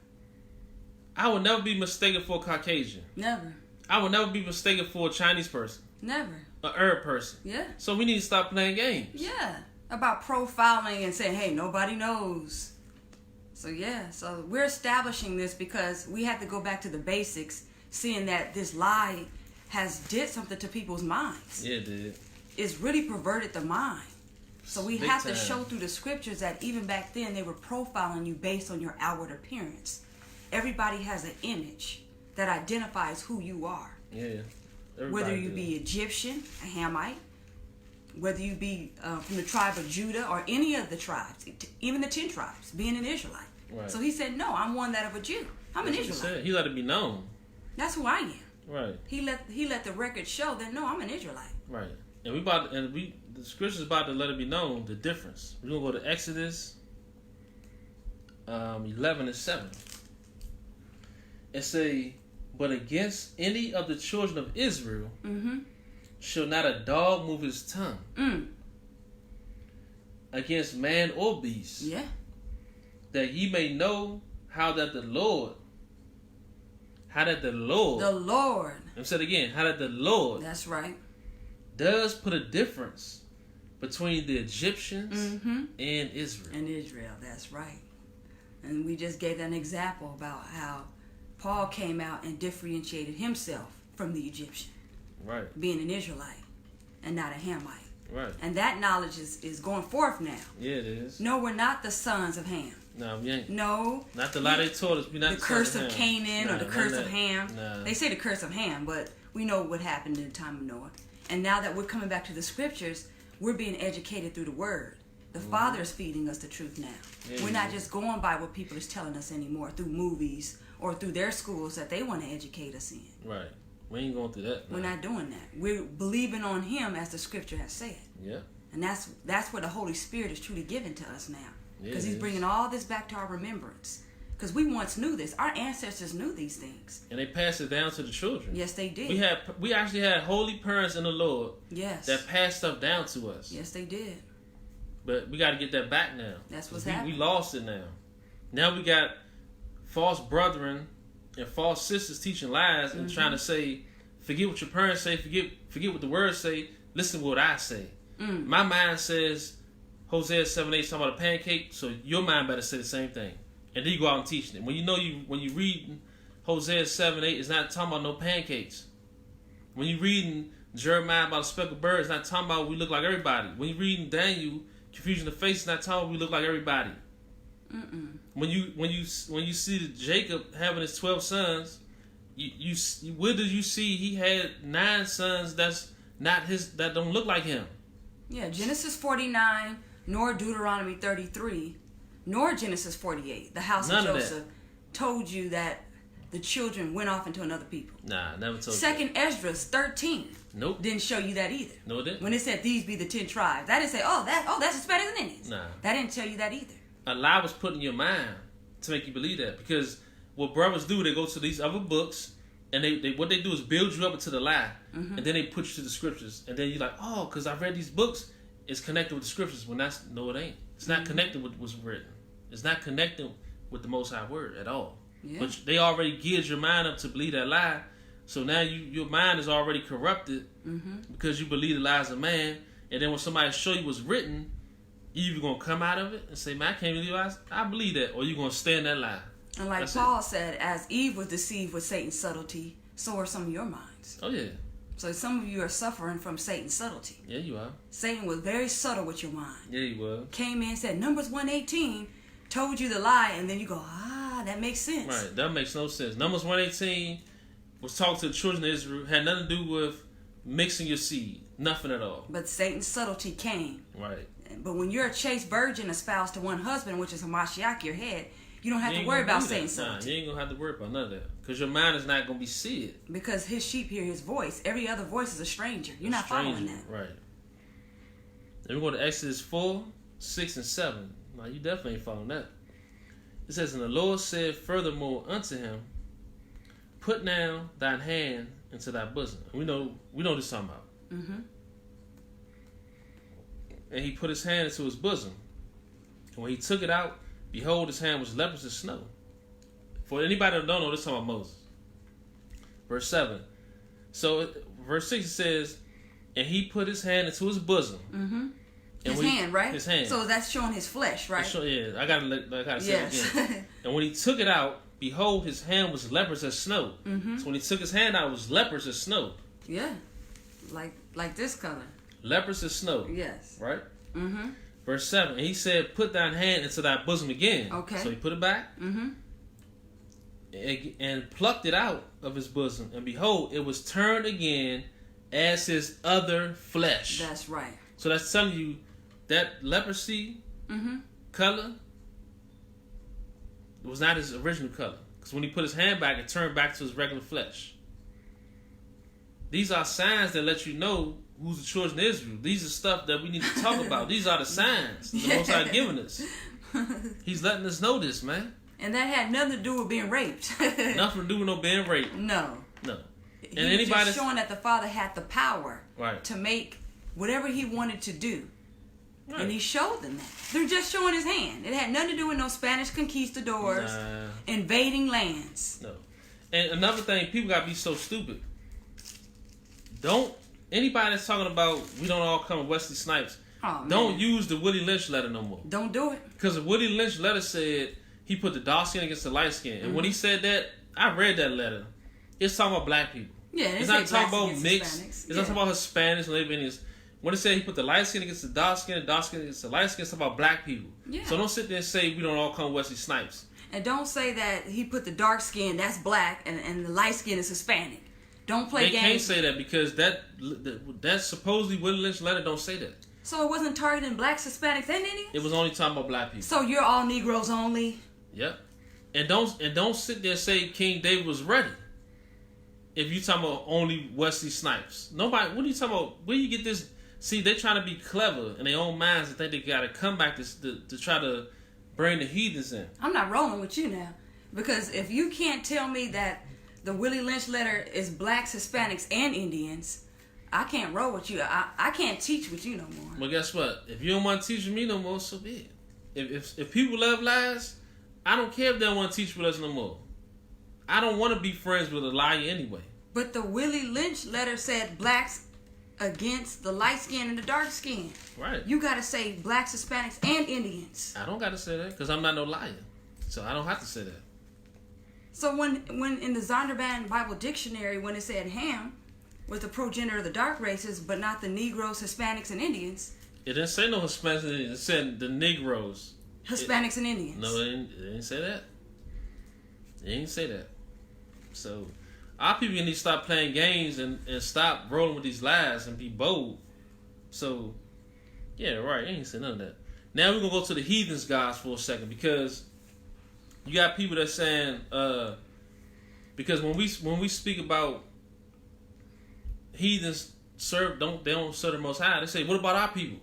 S1: I would never be mistaken for Caucasian.
S2: Never.
S1: I would never be mistaken for a Chinese person.
S2: Never.
S1: An Arab person.
S2: Yeah.
S1: So we need to stop playing games.
S2: Yeah. About profiling and saying, hey, nobody knows. So yeah, so we're establishing this because we had to go back to the basics, seeing that this lie has did something to people's minds.
S1: Yeah, it did.
S2: It's really perverted the mind. So we
S1: Big
S2: have
S1: time.
S2: to show through the scriptures that even back then they were profiling you based on your outward appearance. Everybody has an image that identifies who you are.
S1: Yeah.
S2: Whether you be Egyptian, a Hamite, whether you be from the tribe of Judah or any of the tribes, even the 10 tribes, being an Israelite.
S1: Right.
S2: So he said, no, I'm one that of a Jew. I'm an Israelite.
S1: He let it be known.
S2: That's who I am.
S1: Right.
S2: He let the record show that no, I'm an Israelite.
S1: Right. And the scripture's about to let it be known the difference. We're gonna go to Exodus 11 and 7. It say, but against any of the children of Israel shall not a dog move his tongue against man or beast.
S2: Yeah.
S1: That ye may know how that the Lord.
S2: The Lord.
S1: I've said again, how that the Lord.
S2: That's right.
S1: Does put a difference between the Egyptians and Israel.
S2: And Israel, that's right. And we just gave an example about how Paul came out and differentiated himself from the Egyptian.
S1: Right.
S2: Being an Israelite and not a Hamite.
S1: Right.
S2: And that knowledge is going forth now.
S1: Yeah, it is.
S2: No, we're not the sons of Ham.
S1: No, we ain't.
S2: No.
S1: Not the lie they taught us. We not
S2: the curse of Canaan or the curse of Ham.
S1: Nah.
S2: They say the curse of Ham, but we know what happened in the time of Noah. And now that we're coming back to the scriptures, we're being educated through the word. The Father is feeding us the truth now.
S1: Yeah,
S2: we're not just going by what people is telling us anymore through movies or through their schools that they want to educate us in.
S1: Right. We ain't going through that.
S2: We're not doing that. We're believing on Him as the scripture has said.
S1: Yeah.
S2: And that's where the Holy Spirit is truly given to us now. Because
S1: Yeah,
S2: He's bringing all this back to our remembrance. Because we once knew this. Our ancestors knew these things.
S1: And they passed it down to the children.
S2: Yes, they did.
S1: We actually had holy parents in the Lord.
S2: Yes.
S1: That passed stuff down to us.
S2: Yes, they did.
S1: But we got to get that back now.
S2: That's what's happening.
S1: We lost it now. Now we got false brethren and false sisters teaching lies and trying to say, forget what your parents say, forget what the words say, listen to what I say. My mind says Hosea 7:8 talking about a pancake, so your mind better say the same thing. And then you go out and teach it. When you read Hosea 7:8, it's not talking about no pancakes. When you reading Jeremiah about a speckled bird, it's not talking about we look like everybody. When you reading Daniel, confusion of face, it's not talking about we look like everybody. when you see Jacob having his 12 sons, you where did you see he had 9 sons that's not his, that don't look like him?
S2: Yeah, Genesis 49, nor Deuteronomy 33, nor Genesis 48. The house
S1: None
S2: of
S1: of
S2: Joseph told you that the children went off into another people.
S1: Nah, never told you.
S2: Second Esdras 13.
S1: Nope.
S2: Didn't show you that either.
S1: No, it didn't.
S2: When it said these be the 10 tribes, that didn't say, that's Hispanics and Indians.
S1: Nah.
S2: That didn't tell you that either.
S1: A lie was put in your mind to make you believe that, because what brothers do, they go to these other books and they what they do is build you up into the lie, and then they put you to the scriptures, and then you're like, oh, because I read these books, it's connected with the scriptures. When no, it ain't. It's not connected with what's written. It's not connected with the Most High Word at all.
S2: Yeah.
S1: But they already geared your mind up to believe that lie, so now your mind is already corrupted because you believe the lies of man, and then when somebody show you what's written, you either gonna come out of it and say, man, I can't believe I believe that, or you gonna stay in that lie.
S2: And like
S1: That's
S2: Paul said, as Eve was deceived with Satan's subtlety, so are some of your minds.
S1: Oh yeah.
S2: So some of you are suffering from Satan's subtlety.
S1: Yeah, you are.
S2: Satan was very subtle with your mind.
S1: Yeah, you was.
S2: Came in, said Numbers 118, told you the lie, and then you go, that makes sense.
S1: Right, that makes no sense. Numbers 118 was talking to the children of Israel, had nothing to do with mixing your seed. Nothing at all.
S2: But Satan's subtlety came.
S1: Right.
S2: But when you're a chaste virgin espoused to one husband, which is Hamashiach, your head, you don't have to worry about Satan's subtlety.
S1: You ain't going to have to worry about none of that. Because your mind is not going to be seared.
S2: Because his sheep hear his voice. Every other voice is a stranger. You're not following that.
S1: Right. Then we go to Exodus 4, 6, and 7. Now, you definitely ain't following that. It says, and the Lord said furthermore unto him, put now thine hand into thy bosom. We know this talking about. And he put his hand into his bosom. And when he took it out, behold, his hand was leprous as snow. For anybody that don't know, this talking about Moses. Verse 7. So, verse 6 says, and he put his hand into his bosom.
S2: His hand, right?
S1: His hand.
S2: So that's showing his flesh, right?
S1: Yeah, I gotta say it again. And when he took it out, behold, his hand was leprous as snow. So when he took his hand out, it was leprous as snow.
S2: Yeah, like this color.
S1: Leprous as snow.
S2: Yes.
S1: Right. Verse 7. And he said, put thine hand into thy bosom again.
S2: Okay.
S1: So he put it back. And plucked it out of his bosom, and behold, it was turned again as his other flesh.
S2: That's right.
S1: So that's telling you that leprosy color was not his original color. Because when he put his hand back, it turned back to his regular flesh. These are signs that let you know who's the children of Israel. These are stuff that we need to talk about. These are the signs the Most High giving us. He's letting us know this, man.
S2: And that had nothing to do with being raped.
S1: Nothing to do with no being raped.
S2: No.
S1: And
S2: he was just showing that the Father had the power to make whatever he wanted to do. Right. And he showed them that. They're just showing his hand. It had nothing to do with no Spanish conquistadors invading lands.
S1: No. And another thing, people got to be so stupid. Anybody that's talking about we don't all come with Wesley Snipes, don't use the Willie Lynch letter no more.
S2: Don't do it.
S1: Because the Willie Lynch letter said he put the dark skin against the light skin. And when he said that, I read that letter. It's talking about black people.
S2: Yeah,
S1: it's not talking about mixed. It's not talking about Hispanics and Indians. When it said he put the light skin against the dark skin against the light skin, it's talking about black people.
S2: Yeah.
S1: So don't sit there and say we don't all come Wesley Snipes.
S2: And don't say that he put the dark skin, that's black, and the light skin is Hispanic. Don't play games.
S1: They can't say that because that supposedly Willie Lynch letter don't say that.
S2: So it wasn't targeting blacks, Hispanics, and Indians?
S1: It was only talking about black people.
S2: So you're all Negroes only?
S1: Yep. And don't sit there and say King David was ready. If you talking about only Wesley Snipes. Nobody, what are you talking about? Where you get this? See, they're trying to be clever in their own minds and think they got to come back to try to bring the heathens in.
S2: I'm not rolling with you now. Because if you can't tell me that the Willie Lynch letter is blacks, Hispanics, and Indians, I can't roll with you. I can't teach with you no more.
S1: Well, guess what? If you don't want to teach with me no more, so be it. If people love lies, I don't care if they don't want to teach with us no more. I don't want to be friends with a liar anyway.
S2: But the Willie Lynch letter said blacks against the light skin and the dark skin.
S1: Right.
S2: You got to say blacks, Hispanics, and Indians.
S1: I don't got to say that because I'm not no liar. So I don't have to say that.
S2: So when in the Zondervan Bible Dictionary, when it said Ham was the progenitor of the dark races, but not the Negroes, Hispanics, and Indians.
S1: It didn't say no Hispanics and Indians. It said the Negroes.
S2: Hispanics and Indians.
S1: No, it didn't say that. It didn't say that. So, our people need to stop playing games and stop rolling with these lies and be bold. So, yeah, right. I ain't say none of that. Now we're going to go to the heathens gods for a second, because you got people that's saying, because when we speak about heathens they don't serve the Most High, they say, what about our people?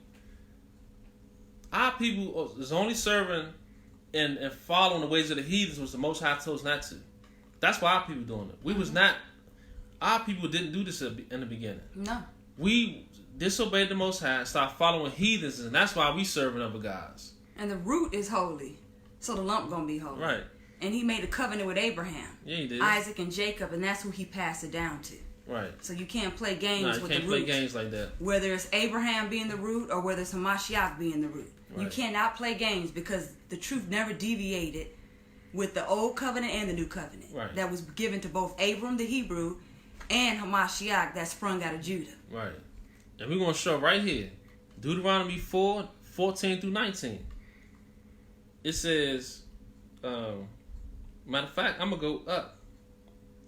S1: Our people is only serving and following the ways of the heathens, which the Most High told us not to. That's why our people doing it. We was not. Our people didn't do this in the beginning.
S2: No.
S1: We disobeyed the Most High, started following heathens, and that's why we serving other gods.
S2: And the root is holy, so the lump gonna be holy.
S1: Right.
S2: And he made a covenant with Abraham.
S1: Yeah, he did.
S2: Isaac and Jacob, and that's who he passed it down to.
S1: Right.
S2: So you can't play games with the root.
S1: You can't play games like that.
S2: Whether it's Abraham being the root or whether it's Hamashiach being the root.
S1: Right.
S2: You cannot play games, because the truth never deviated with the old covenant and the new covenant.
S1: Right.
S2: That was given to both Abram the Hebrew and Hamashiach that sprung out of Judah.
S1: Right. And we're going to show right here, Deuteronomy 4:14-19. It says, matter of fact, I'm going to go up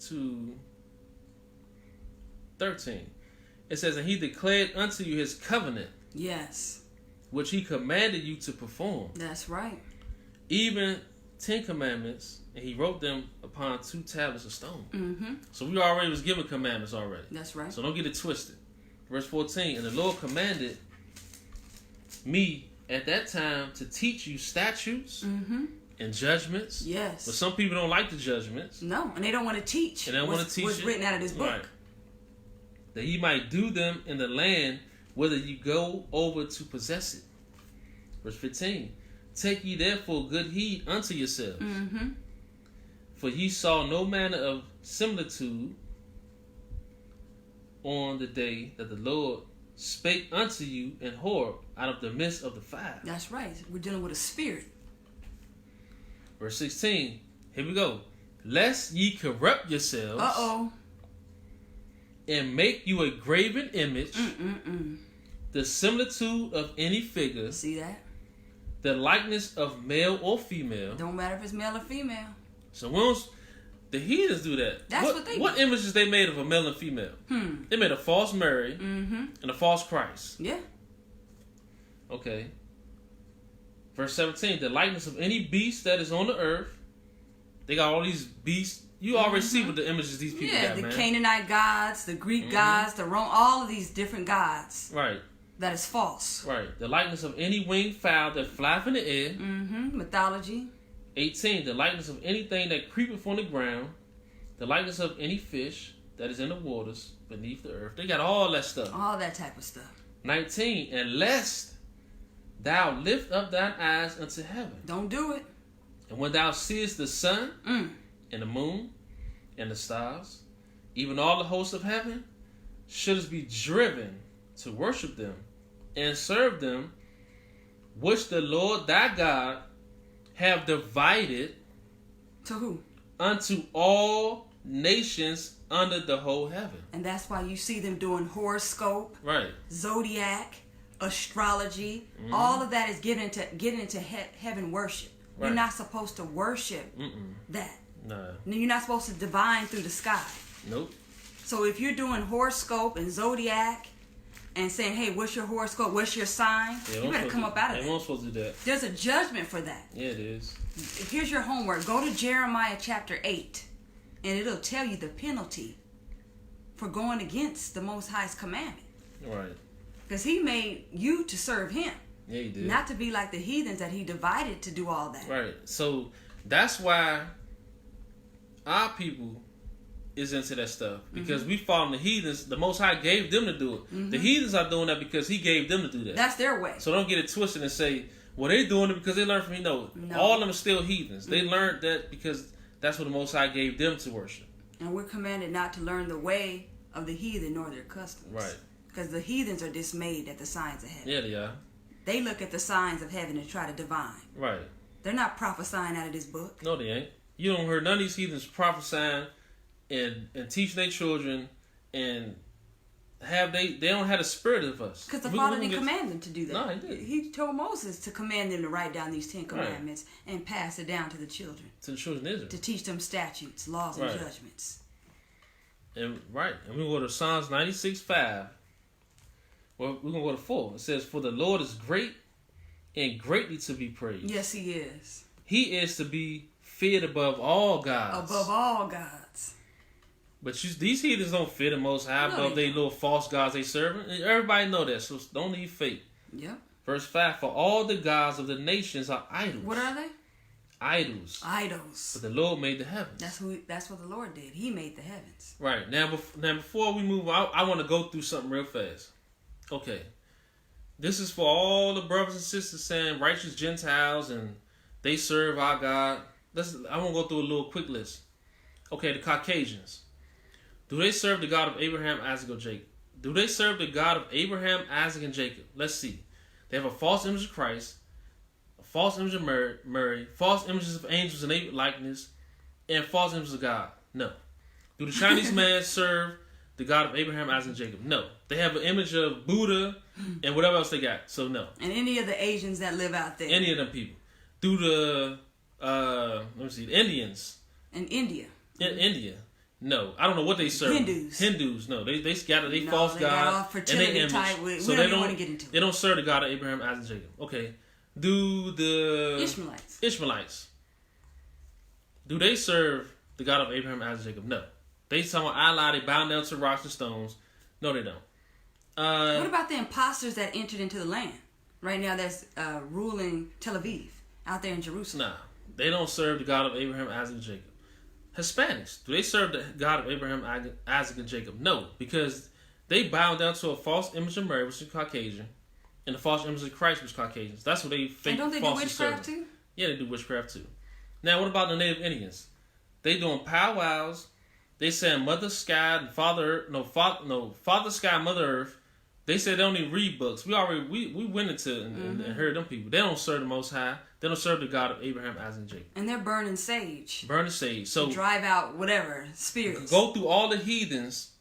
S1: to 13. It says, and he declared unto you his covenant.
S2: Yes.
S1: Which he commanded you to perform.
S2: That's right.
S1: Even 10 commandments, and he wrote them upon 2 tablets of stone.
S2: Mm-hmm.
S1: So we already was given commandments already.
S2: That's right.
S1: So don't get it twisted. Verse 14, and the Lord commanded me at that time to teach you statutes and judgments.
S2: Yes.
S1: But some people don't like the judgments.
S2: No, and they don't want to teach.
S1: And they don't want to teach
S2: what's written out of this book.
S1: Right. That ye might do them in the land whether you go over to possess it. Verse 15, take ye therefore good heed unto yourselves.
S2: Mm-hmm.
S1: For ye saw no manner of similitude on the day that the Lord spake unto you in Horeb out of the midst of the fire.
S2: That's right. We're dealing with a spirit.
S1: Verse 16, here we go. Lest ye corrupt yourselves and make you a graven image, the similitude of any figure.
S2: See that?
S1: The likeness of male or female.
S2: Don't matter if it's male or female.
S1: So once the heathens do that.
S2: That's what they do.
S1: What images they made of a male and female? They made a false Mary and a false Christ.
S2: Yeah.
S1: Okay. Verse 17, the likeness of any beast that is on the earth. They got all these beasts. You already see what the images these people got, man.
S2: The Canaanite gods, the Greek gods, the Rome, all of these different gods.
S1: Right.
S2: That is false.
S1: Right. The likeness of any winged fowl that flieth in the air.
S2: Mythology.
S1: 18. The likeness of anything that creepeth on the ground. The likeness of any fish that is in the waters beneath the earth. They got all that stuff.
S2: All that type of stuff.
S1: 19. And lest thou lift up thine eyes unto heaven.
S2: Don't do it.
S1: And when thou seest the sun and the moon and the stars, even all the hosts of heaven, shouldst be driven to worship them and serve them, which the Lord thy God have divided
S2: to who?
S1: Unto all nations under the whole heaven.
S2: And that's why you see them doing horoscope,
S1: right?
S2: Zodiac, astrology. All of that is getting into heaven worship. Right. You're not supposed to worship that.
S1: No.
S2: You're not supposed to divine through the sky.
S1: Nope.
S2: So if you're doing horoscope and Zodiac and saying, hey, what's your horoscope? What's your sign? You better come up out of that.
S1: They weren't supposed to do that.
S2: There's a judgment for that.
S1: Yeah, it is.
S2: Here's your homework. Go to Jeremiah chapter 8, and it'll tell you the penalty for going against the Most High's commandment.
S1: Right.
S2: Because he made you to serve him.
S1: Yeah, he did.
S2: Not to be like the heathens that he divided to do all that.
S1: Right. So that's why our people is into that stuff. Because we follow the heathens. The Most High gave them to do it. The heathens are doing that because he gave them to do that.
S2: That's their way.
S1: So don't get it twisted and say, well, they're doing it because they learned from No. All of them are still heathens. They learned that because that's what the Most High gave them to worship.
S2: And we're commanded not to learn the way of the heathen nor their customs.
S1: Right.
S2: Because the heathens are dismayed at the signs of heaven.
S1: Yeah, they are.
S2: They look at the signs of heaven and try to divine.
S1: Right.
S2: They're not prophesying out of this book.
S1: No, they ain't. You don't hear none of these heathens prophesying and teaching their children and they don't have the spirit of us.
S2: Because the Father didn't command them to do that.
S1: No, he did.
S2: He told Moses to command them to write down these 10 commandments and pass it down to the children.
S1: To the children of Israel.
S2: To teach them statutes, laws, and judgments.
S1: And we go to Psalms 96:5. Well, we're going to go to 4. It says, "For the Lord is great and greatly to be praised."
S2: Yes, he is.
S1: He is to be feared above all gods.
S2: Above all gods.
S1: But these heathens don't fear the Most High above they little false gods they serve. Everybody know that, so don't need faith.
S2: Yep.
S1: Verse 5, "For all the gods of the nations are idols."
S2: What are they?
S1: Idols.
S2: Idols.
S1: But the Lord made the heavens.
S2: That's what the Lord did. He made the heavens.
S1: Right. Now before we move on, I want to go through something real fast. Okay. This is for all the brothers and sisters saying righteous Gentiles and they serve our God. I want to go through a little quick list. Okay, the Caucasians. Do they serve the God of Abraham, Isaac, or Jacob? Do they serve the God of Abraham, Isaac, and Jacob? Let's see. They have a false image of Christ, a false image of Mary, false images of angels in their likeness, and false images of God. No. Do the Chinese man serve the God of Abraham, Isaac, and Jacob? No. They have an image of Buddha and whatever else they got. So no.
S2: And any of the Asians that live out there.
S1: Any of them people. Do the the Indians.
S2: In India.
S1: In India. No, I don't know what they serve. Hindus, no, they got they false god
S2: and they image. So they don't want to get into it.
S1: They don't serve the God of Abraham, Isaac, and Jacob. Okay, do the Ishmaelites? Do they serve the God of Abraham, Isaac, and Jacob? No, they talking about Allah. They bow down to rocks and stones. No, they don't.
S2: What about the imposters that entered into the land right now? That's ruling Tel Aviv out there in Jerusalem.
S1: Nah, they don't serve the God of Abraham, Isaac, and Jacob. Hispanics, do they serve the God of Abraham, Isaac, and Jacob? No, because they bow down to a false image of Mary, which is Caucasian, and the false image of Christ, which is Caucasians. That's what they think.
S2: And don't they do witchcraft too?
S1: Yeah, they do witchcraft too. Now, what about the Native Indians? They doing powwows. They saying Mother Sky and Father Sky, Mother Earth. They said they don't even read books. We went into and heard them people. They don't serve the Most High. They don't serve the God of Abraham, Isaac, and Jacob.
S2: And they're burning sage.
S1: So
S2: to drive out whatever spirits.
S1: Go through all the heathens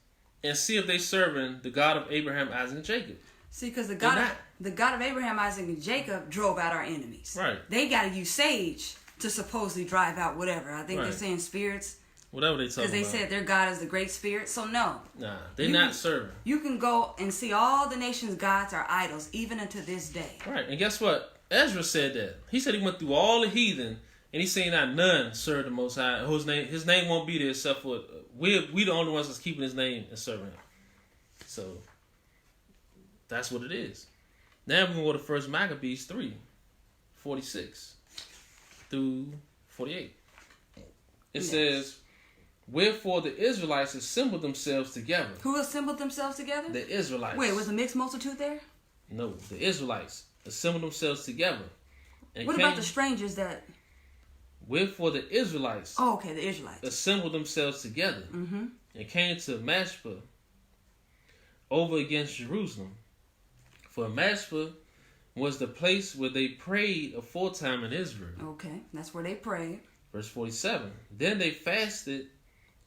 S1: and see if they serving the God of Abraham, Isaac, and Jacob.
S2: See, because the God of Abraham, Isaac, and Jacob drove out our enemies.
S1: Right.
S2: They got to use sage to supposedly drive out whatever. I think they're saying spirits.
S1: Whatever they talking about.
S2: Because they said their God is the great spirit. So no.
S1: Nah, they're not serving.
S2: You can go and see all the nations' gods are idols, even unto this day.
S1: Right. And guess what? Ezra said that. He said he went through all the heathen, and he's saying that none serve the Most High. His name won't be there except for we the only ones that's keeping his name and serving him. So that's what it is. Now we're gonna go to 1 Maccabees 3:46 through 48. It says, "Wherefore the Israelites assembled themselves together."
S2: Who assembled themselves together?
S1: The Israelites.
S2: Wait, was a mixed multitude there?
S1: No, the Israelites assembled themselves together. And
S2: what about the strangers that...
S1: Wherefore the Israelites...
S2: Oh, okay, the Israelites.
S1: Assembled themselves together and came to Mashpah over against Jerusalem. For Mashpah was the place where they prayed aforetime in Israel.
S2: Okay, that's where they prayed.
S1: Verse 47. Then they fasted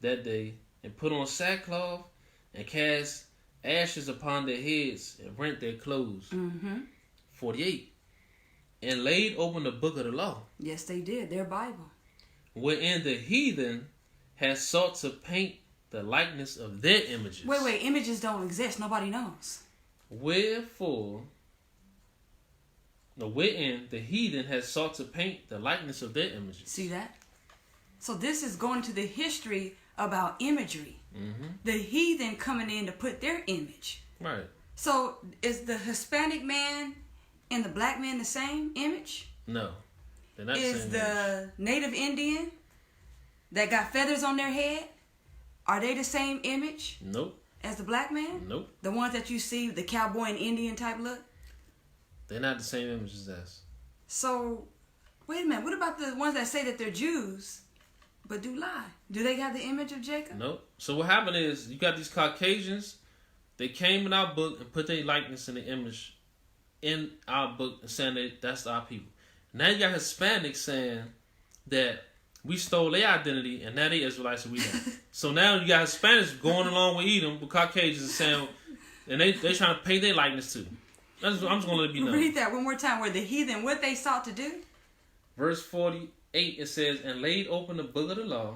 S1: that day and put on sackcloth and cast ashes upon their heads and rent their clothes. 48. And laid open the book of the law.
S2: Yes, they did. Their Bible.
S1: Wherein the heathen had sought to paint the likeness of their images.
S2: Wait. Images don't exist. Nobody knows.
S1: Wherein the heathen had sought to paint the likeness of their images.
S2: See that? So this is going to the history about imagery. The heathen coming in to put their image.
S1: Right.
S2: So is the Hispanic man and the black man the same image?
S1: No. They're not
S2: is
S1: the same
S2: the
S1: image.
S2: Native Indian that got feathers on their head, are they the same image?
S1: Nope.
S2: As the black man?
S1: Nope.
S2: The ones that you see, the cowboy and Indian type look?
S1: They're not the same image as us.
S2: So, wait a minute. What about the ones that say that they're Jews, but do lie? Do they have the image of Jacob?
S1: Nope. So what happened is, you got these Caucasians, they came in our book and put their likeness and the image in our book and saying that that's our people. Now you got Hispanics saying that we stole their identity and now they Israelites and we don't. So now you got Hispanics going along with Edom with Caucasians and saying And they trying to pay their likeness too. I'm just going to let it be known.
S2: Read that one more time. Where the heathen, what they sought to do?
S1: Verse 48, it says, and laid open the book of the law,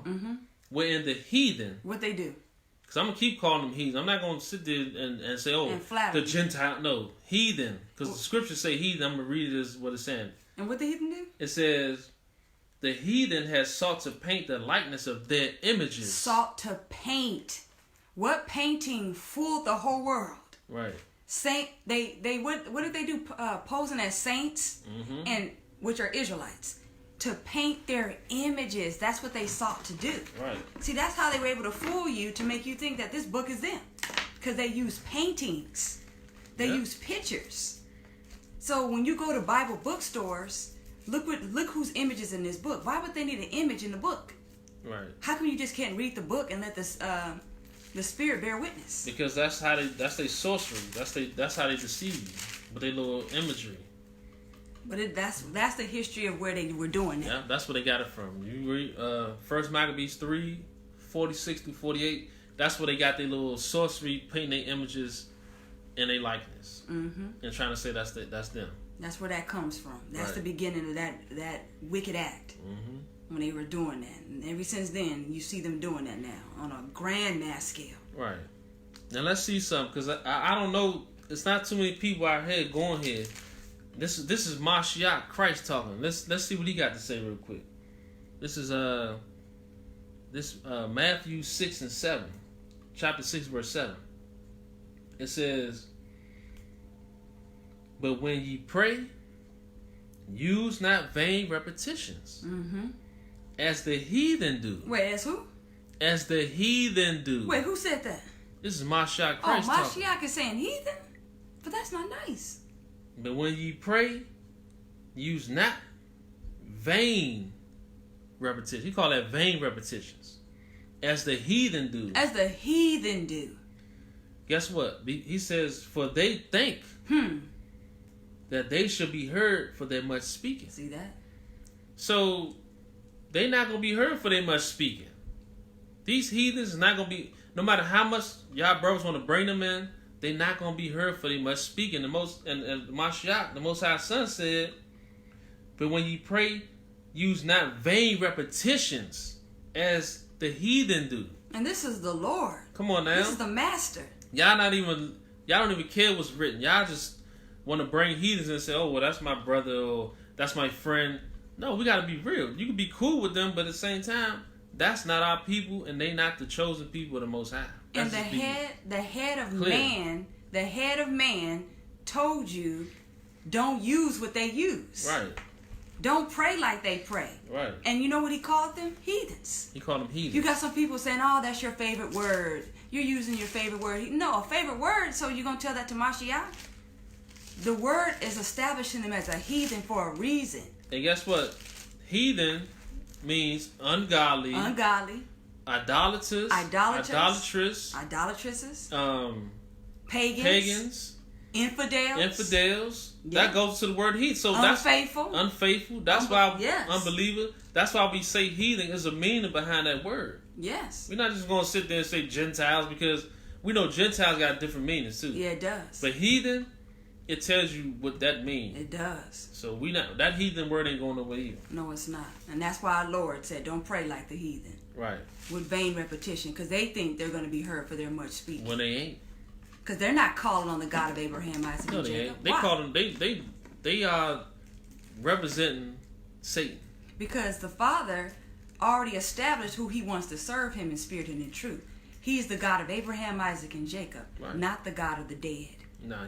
S1: wherein the heathen.
S2: What they do?
S1: Because I'm going to keep calling them heathen. I'm not going to sit there and say, oh, the Gentile. No, heathen. Because the scriptures say heathen. I'm going to read it as what it's saying.
S2: And what the heathen do?
S1: It says, the heathen has sought to paint the likeness of their images.
S2: Sought to paint. What painting fooled the whole world?
S1: Right.
S2: What did they do? Posing as saints, and which are Israelites, to paint their images. That's what they sought to do.
S1: Right.
S2: See, that's how they were able to fool you, to make you think that this book is them, because they use paintings, they use pictures. So when you go to Bible bookstores, look whose image is in this book. Why would they need an image in the book?
S1: Right.
S2: How come you just can't read the book and let the Spirit bear witness?
S1: Because that's their sorcery. That's how they deceive you with their little imagery.
S2: But that's the history of where they were doing it.
S1: Yeah, that's where they got it from. You read 1 Maccabees 3:46-48. That's where they got their little sorcery, painting their images in their likeness, and trying to say that's them.
S2: That's where that comes from. That's the beginning of that wicked act. When they were doing that, and ever since then, you see them doing that now on a grand mass scale.
S1: Right. Now let's see something, because I don't know. It's not too many people out here going here. This is Mashiach Christ talking. Let's see what he got to say real quick. This is Matthew 6 and 7, chapter 6 verse 7. It says, but when ye pray, use not vain repetitions, as the heathen do.
S2: Wait, as who?
S1: As the heathen do.
S2: Wait, who said that?
S1: This is Mashiach Christ talking.
S2: Mashiach is saying heathen? But that's not nice.
S1: But when ye pray, use not vain repetitions. He called that vain repetitions. As the heathen do.
S2: As the heathen do.
S1: Guess what? He says, for they think that they should be heard for their much speaking.
S2: See that?
S1: So, they not going to be heard for their much speaking. These heathens is not going to be, no matter how much y'all brothers want to bring them in, they not going to be heard for their much speaking. And Mashiach, the Most High Son, said, but when ye pray, use not vain repetitions as the heathen do.
S2: And this is the Lord.
S1: Come on now.
S2: This is the Master.
S1: Y'all don't even care what's written. Y'all just want to bring heathens and say, oh, well, that's my brother, or that's my friend. No, we got to be real. You can be cool with them, but at the same time, that's not our people, and they not the chosen people of the Most High.
S2: That's and the head of man told you, don't use what they use.
S1: Right.
S2: Don't pray like they pray.
S1: Right.
S2: And you know what he called them? Heathens.
S1: He called them heathens.
S2: You got some people saying, oh, that's your favorite word. You're using your favorite word. No, a favorite word, so you're going to tell that to Mashiach? The word is establishing them as a heathen for a reason.
S1: And guess what? Heathen means ungodly. Idolaters.
S2: Idolatresses.
S1: Pagans. Infidels. Yep. That goes to the word heathen. So
S2: unfaithful.
S1: That's unfaithful. That's why unbeliever. That's why we say heathen. There's a meaning behind that word.
S2: Yes.
S1: We're not just going to sit there and say Gentiles, because we know Gentiles got different meanings too.
S2: Yeah, it does.
S1: But heathen, it tells you what that means.
S2: It does.
S1: So that heathen word ain't going nowhere either.
S2: No, it's not. And that's why our Lord said, don't pray like the heathen.
S1: Right.
S2: With vain repetition, because they think they're going to be heard for their much speaking.
S1: When they ain't.
S2: Because they're not calling on the God of Abraham, Isaac, and Jacob.
S1: Ain't. They call them. They are representing Satan.
S2: Because the Father already established who He wants to serve Him in spirit and in truth. He's the God of Abraham, Isaac, and Jacob, not the God of the dead.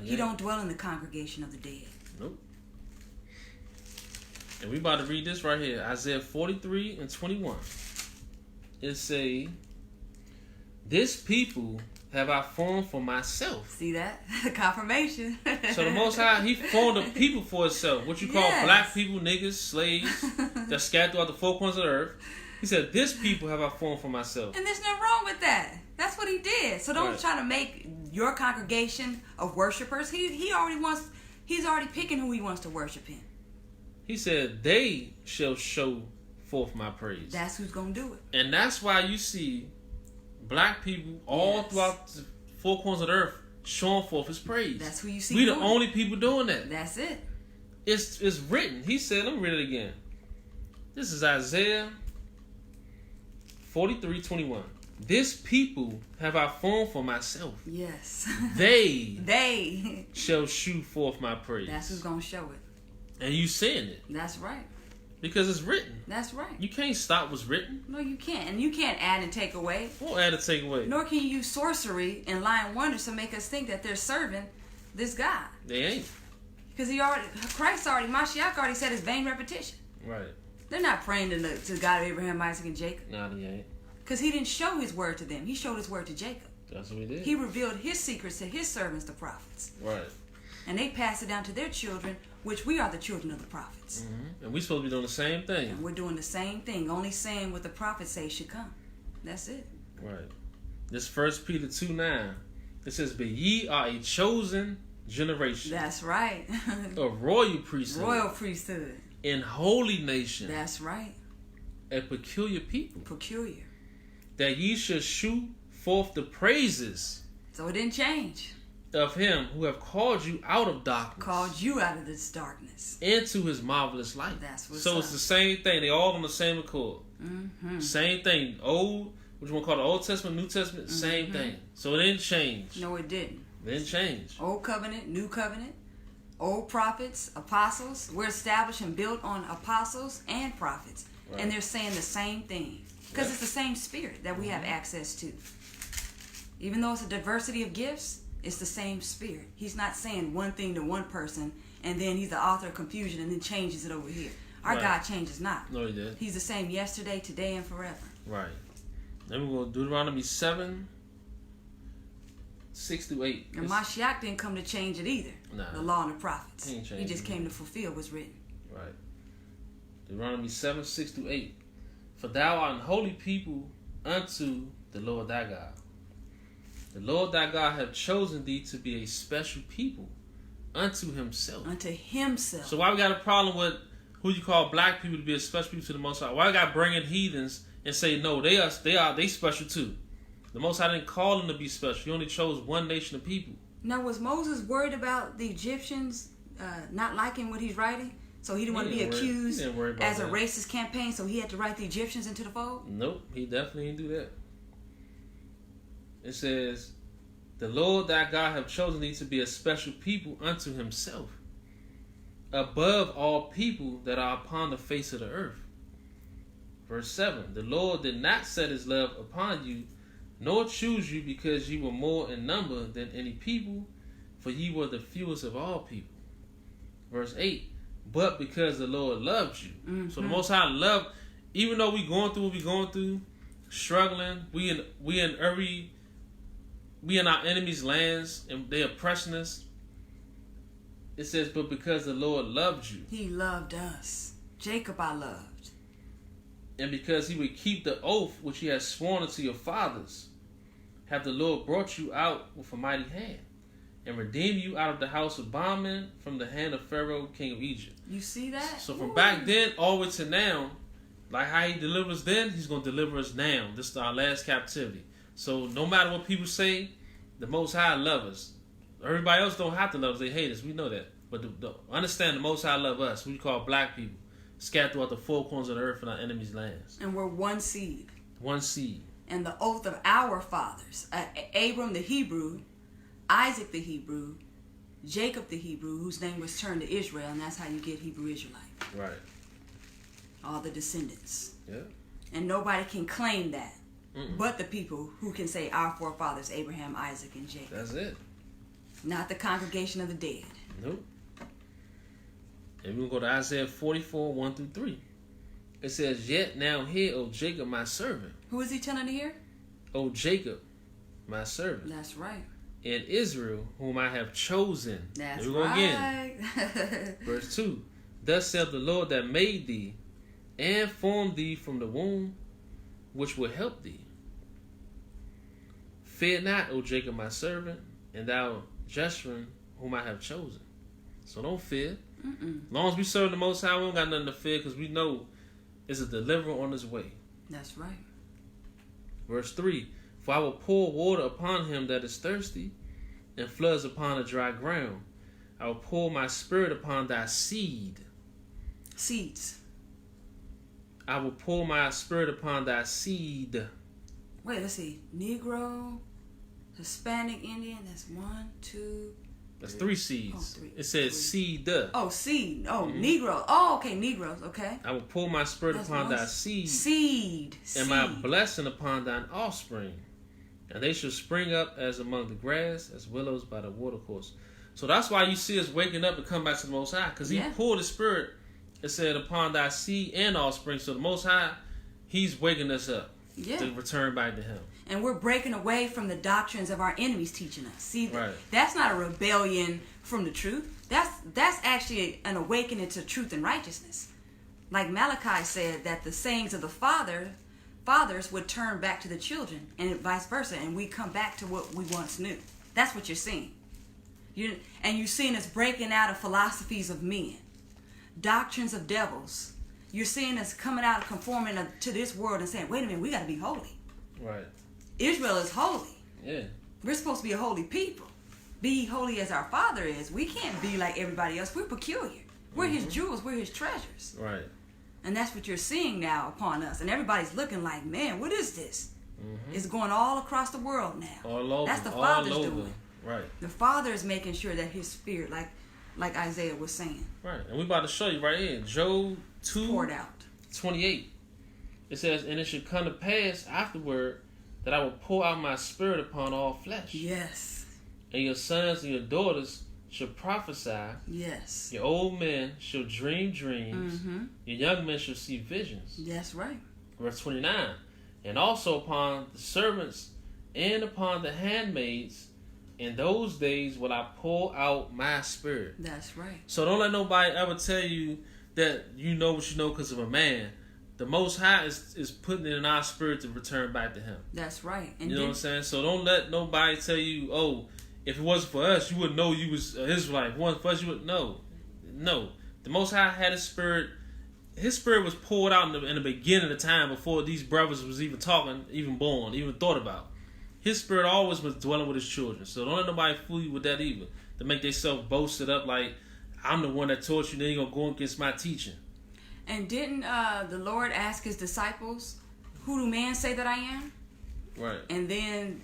S2: He don't dwell in the congregation of the dead.
S1: Nope. And we about to read this right here, Isaiah 43 and 21. It say, this people have I formed for myself.
S2: See that? Confirmation.
S1: So the Most High, He formed a people for Himself. What you call black people, niggas, slaves, that scattered throughout the four corners of the earth. He said, this people have I formed for myself.
S2: And there's nothing wrong with that. That's what He did. So don't try to make your congregation of worshipers. He's already picking who He wants to worship Him.
S1: He said, they shall show forth my praise.
S2: That's who's going to do it.
S1: And that's why you see black people all throughout the four corners of the earth showing forth his praise.
S2: That's who you see.
S1: We the
S2: doing
S1: only people doing that.
S2: That's it.
S1: It's written. He said, let me read it again. This is Isaiah 43:21. This people have I formed for myself.
S2: Yes.
S1: They shall shew forth my praise.
S2: That's who's going to show it.
S1: And you saying it.
S2: That's right.
S1: Because it's written.
S2: That's right.
S1: You can't stop what's written.
S2: No, you can't. And you can't add and take away.
S1: Won't add or take away.
S2: Nor can you use sorcery and lying wonders to make us think that they're serving this God.
S1: They ain't.
S2: Because Mashiach already said it's vain repetition.
S1: Right.
S2: They're not praying to the God of Abraham, Isaac, and Jacob.
S1: No, they ain't.
S2: Because he didn't show his word to them. He showed his word to Jacob.
S1: That's what he did.
S2: He revealed his secrets to his servants, the prophets.
S1: Right.
S2: And they passed it down to their children, which we are the children of the prophets.
S1: Mm-hmm. And we're supposed to be doing the same thing.
S2: And we're doing the same thing, only saying what the prophets say should come. That's it.
S1: Right. This 1 Peter 2:9, it says, but ye are a chosen generation.
S2: That's right.
S1: A royal priesthood.
S2: Royal priesthood.
S1: And holy nation.
S2: That's right.
S1: A peculiar people.
S2: Peculiar.
S1: That ye should shew forth the praises.
S2: So it didn't change.
S1: Of him who have called you out of darkness.
S2: Called you out of this darkness.
S1: Into his marvelous light.
S2: That's what's
S1: so
S2: up.
S1: It's the same thing. They all on the same accord.
S2: Mm-hmm.
S1: Same thing. Old, what you want to call the Old Testament, New Testament, same thing. So it didn't change.
S2: No, it didn't.
S1: It didn't change.
S2: Old covenant, new covenant, old prophets, apostles. We're established and built on apostles and prophets. Right. And they're saying the same thing. Because it's the same spirit that we have access to. Even though it's a diversity of gifts, it's the same spirit. He's not saying one thing to one person and then he's the author of confusion and then changes it over here. Our God changes not.
S1: No, he did.
S2: He's the same yesterday, today, and forever.
S1: Right. Then we're going to Deuteronomy 7, 6-8.
S2: And Mashiach didn't come to change it either.
S1: Nah.
S2: The law and the prophets.
S1: He
S2: just came to fulfill what's written.
S1: Right. Deuteronomy 7, 6-8. For thou art an holy people unto the Lord thy God. The Lord thy God hath chosen thee to be a special people unto himself.
S2: Unto himself.
S1: So why we got a problem with who you call black people to be a special people to the Most High? Why we got bringing heathens and say no, they special too? The Most High didn't call them to be special. He only chose one nation of people.
S2: Now, was Moses worried about the Egyptians not liking what he's writing? So he didn't want to be accused as a racist campaign, so he had to write the Egyptians into the fold?
S1: Nope, he definitely didn't do that. It says, the Lord thy God hath chosen thee to be a special people unto himself, above all people that are upon the face of the earth. Verse 7, the Lord did not set his love upon you, nor choose you because ye were more in number than any people, for ye were the fewest of all people. Verse 8, but because the Lord loved you. Mm-hmm. So the Most High loved, even though we going through what we going through, struggling, we in our enemies' lands and they oppressing us. It says, but because the Lord loved you.
S2: He loved us. Jacob I loved.
S1: And because he would keep the oath which he has sworn unto your fathers, have the Lord brought you out with a mighty hand, and redeemed you out of the house of bondmen from the hand of Pharaoh, king of Egypt.
S2: You see that?
S1: So from back then all the way to now, like how he delivered us then, he's going to deliver us now. This is our last captivity. So no matter what people say, the Most High love us. Everybody else don't have to love us. They hate us. We know that. But understand the Most High love us. We call black people. Scattered throughout the four corners of the earth in our enemies' lands.
S2: And we're one seed.
S1: One seed.
S2: And the oath of our fathers. Abram the Hebrew, Isaac the Hebrew, Jacob the Hebrew, whose name was turned to Israel. And that's how you get Hebrew Israelite.
S1: Right.
S2: All the descendants.
S1: Yeah.
S2: And nobody can claim that. But the people who can say our forefathers, Abraham, Isaac, and Jacob.
S1: That's it.
S2: Not the congregation of the dead.
S1: Nope. And we're going to go to Isaiah 44, 1-3. It says, yet now hear, O Jacob, my servant.
S2: Who is he telling to hear?
S1: O Jacob, my servant.
S2: That's right.
S1: And Israel, whom I have chosen.
S2: That's
S1: Here we go
S2: right.
S1: Again. Verse 2. Thus saith the Lord that made thee, and formed thee from the womb, which will help thee. Fear not, O Jacob, my servant, and thou Jeshurun, whom I have chosen. So don't fear. As long as we serve the Most High, we don't got nothing to fear, because we know it's a deliverer on his way.
S2: That's right.
S1: Verse 3. For I will pour water upon him that is thirsty, and floods upon the dry ground. I will pour my spirit upon thy seed.
S2: Seeds.
S1: I will pour my spirit upon thy seed.
S2: Wait, let's see. Negro, Hispanic, Indian. That's 1, 2.
S1: That's 3 seeds.
S2: Oh, 3.
S1: It says
S2: 3.
S1: seed.
S2: Oh, seed. Oh, Negro. Oh, okay, Negroes. Okay.
S1: I will pour my spirit upon thy seed.
S2: Seed.
S1: And my blessing upon thine offspring. And they shall spring up as among the grass, as willows by the watercourse. So that's why you see us waking up and come back to the Most High. Because he poured the spirit, it said, upon thy seed and offspring. So the Most High, he's waking us up to return back to him.
S2: And we're breaking away from the doctrines of our enemies teaching us. See,
S1: right.
S2: That's not a rebellion from the truth. That's actually an awakening to truth and righteousness. Like Malachi said, that the sayings of the fathers would turn back to the children, and vice versa, and we come back to what we once knew. That's what you're seeing. You're seeing us breaking out of philosophies of men, doctrines of devils. You're seeing us coming out of conforming to this world and saying, wait a minute, we got to be holy.
S1: Right.
S2: Israel is holy.
S1: Yeah.
S2: We're supposed to be a holy people. Be holy as our Father is. We can't be like everybody else. We're peculiar. We're his jewels. We're his treasures.
S1: Right.
S2: And that's what you're seeing now upon us. And everybody's looking like, man, what is this? It's going all across the world now.
S1: All over.
S2: That's the Father's doing.
S1: Right.
S2: The Father is making sure that his spirit, like Isaiah was saying.
S1: Right. And we're about to show you right here. Job 2,
S2: poured out.
S1: 28. It says, and it should come to pass afterward that I will pour out my spirit upon all flesh.
S2: Yes.
S1: And your sons and your daughters shall prophesy.
S2: Yes.
S1: Your old men shall dream dreams. Your young men shall see visions.
S2: That's right.
S1: Verse 29. And also upon the servants and upon the handmaids, in those days will I pour out my spirit.
S2: That's right.
S1: So don't let nobody ever tell you that you know what you know because of a man. The Most High is putting it in our spirit to return back to him.
S2: That's right. And
S1: you know what I'm saying? So don't let nobody tell you, oh, if it wasn't for us, you wouldn't know you was an Israelite. If it wasn't for us, you wouldn't know. No. The Most High had his spirit. His spirit was poured out in the beginning of the time before these brothers was even talking, even born, even thought about. His spirit always was dwelling with his children. So don't let nobody fool you with that either. To make themselves boast it up like, I'm the one that taught you, then you're going to go against my teaching.
S2: And didn't the Lord ask his disciples, who do man say that I am?
S1: Right.
S2: And then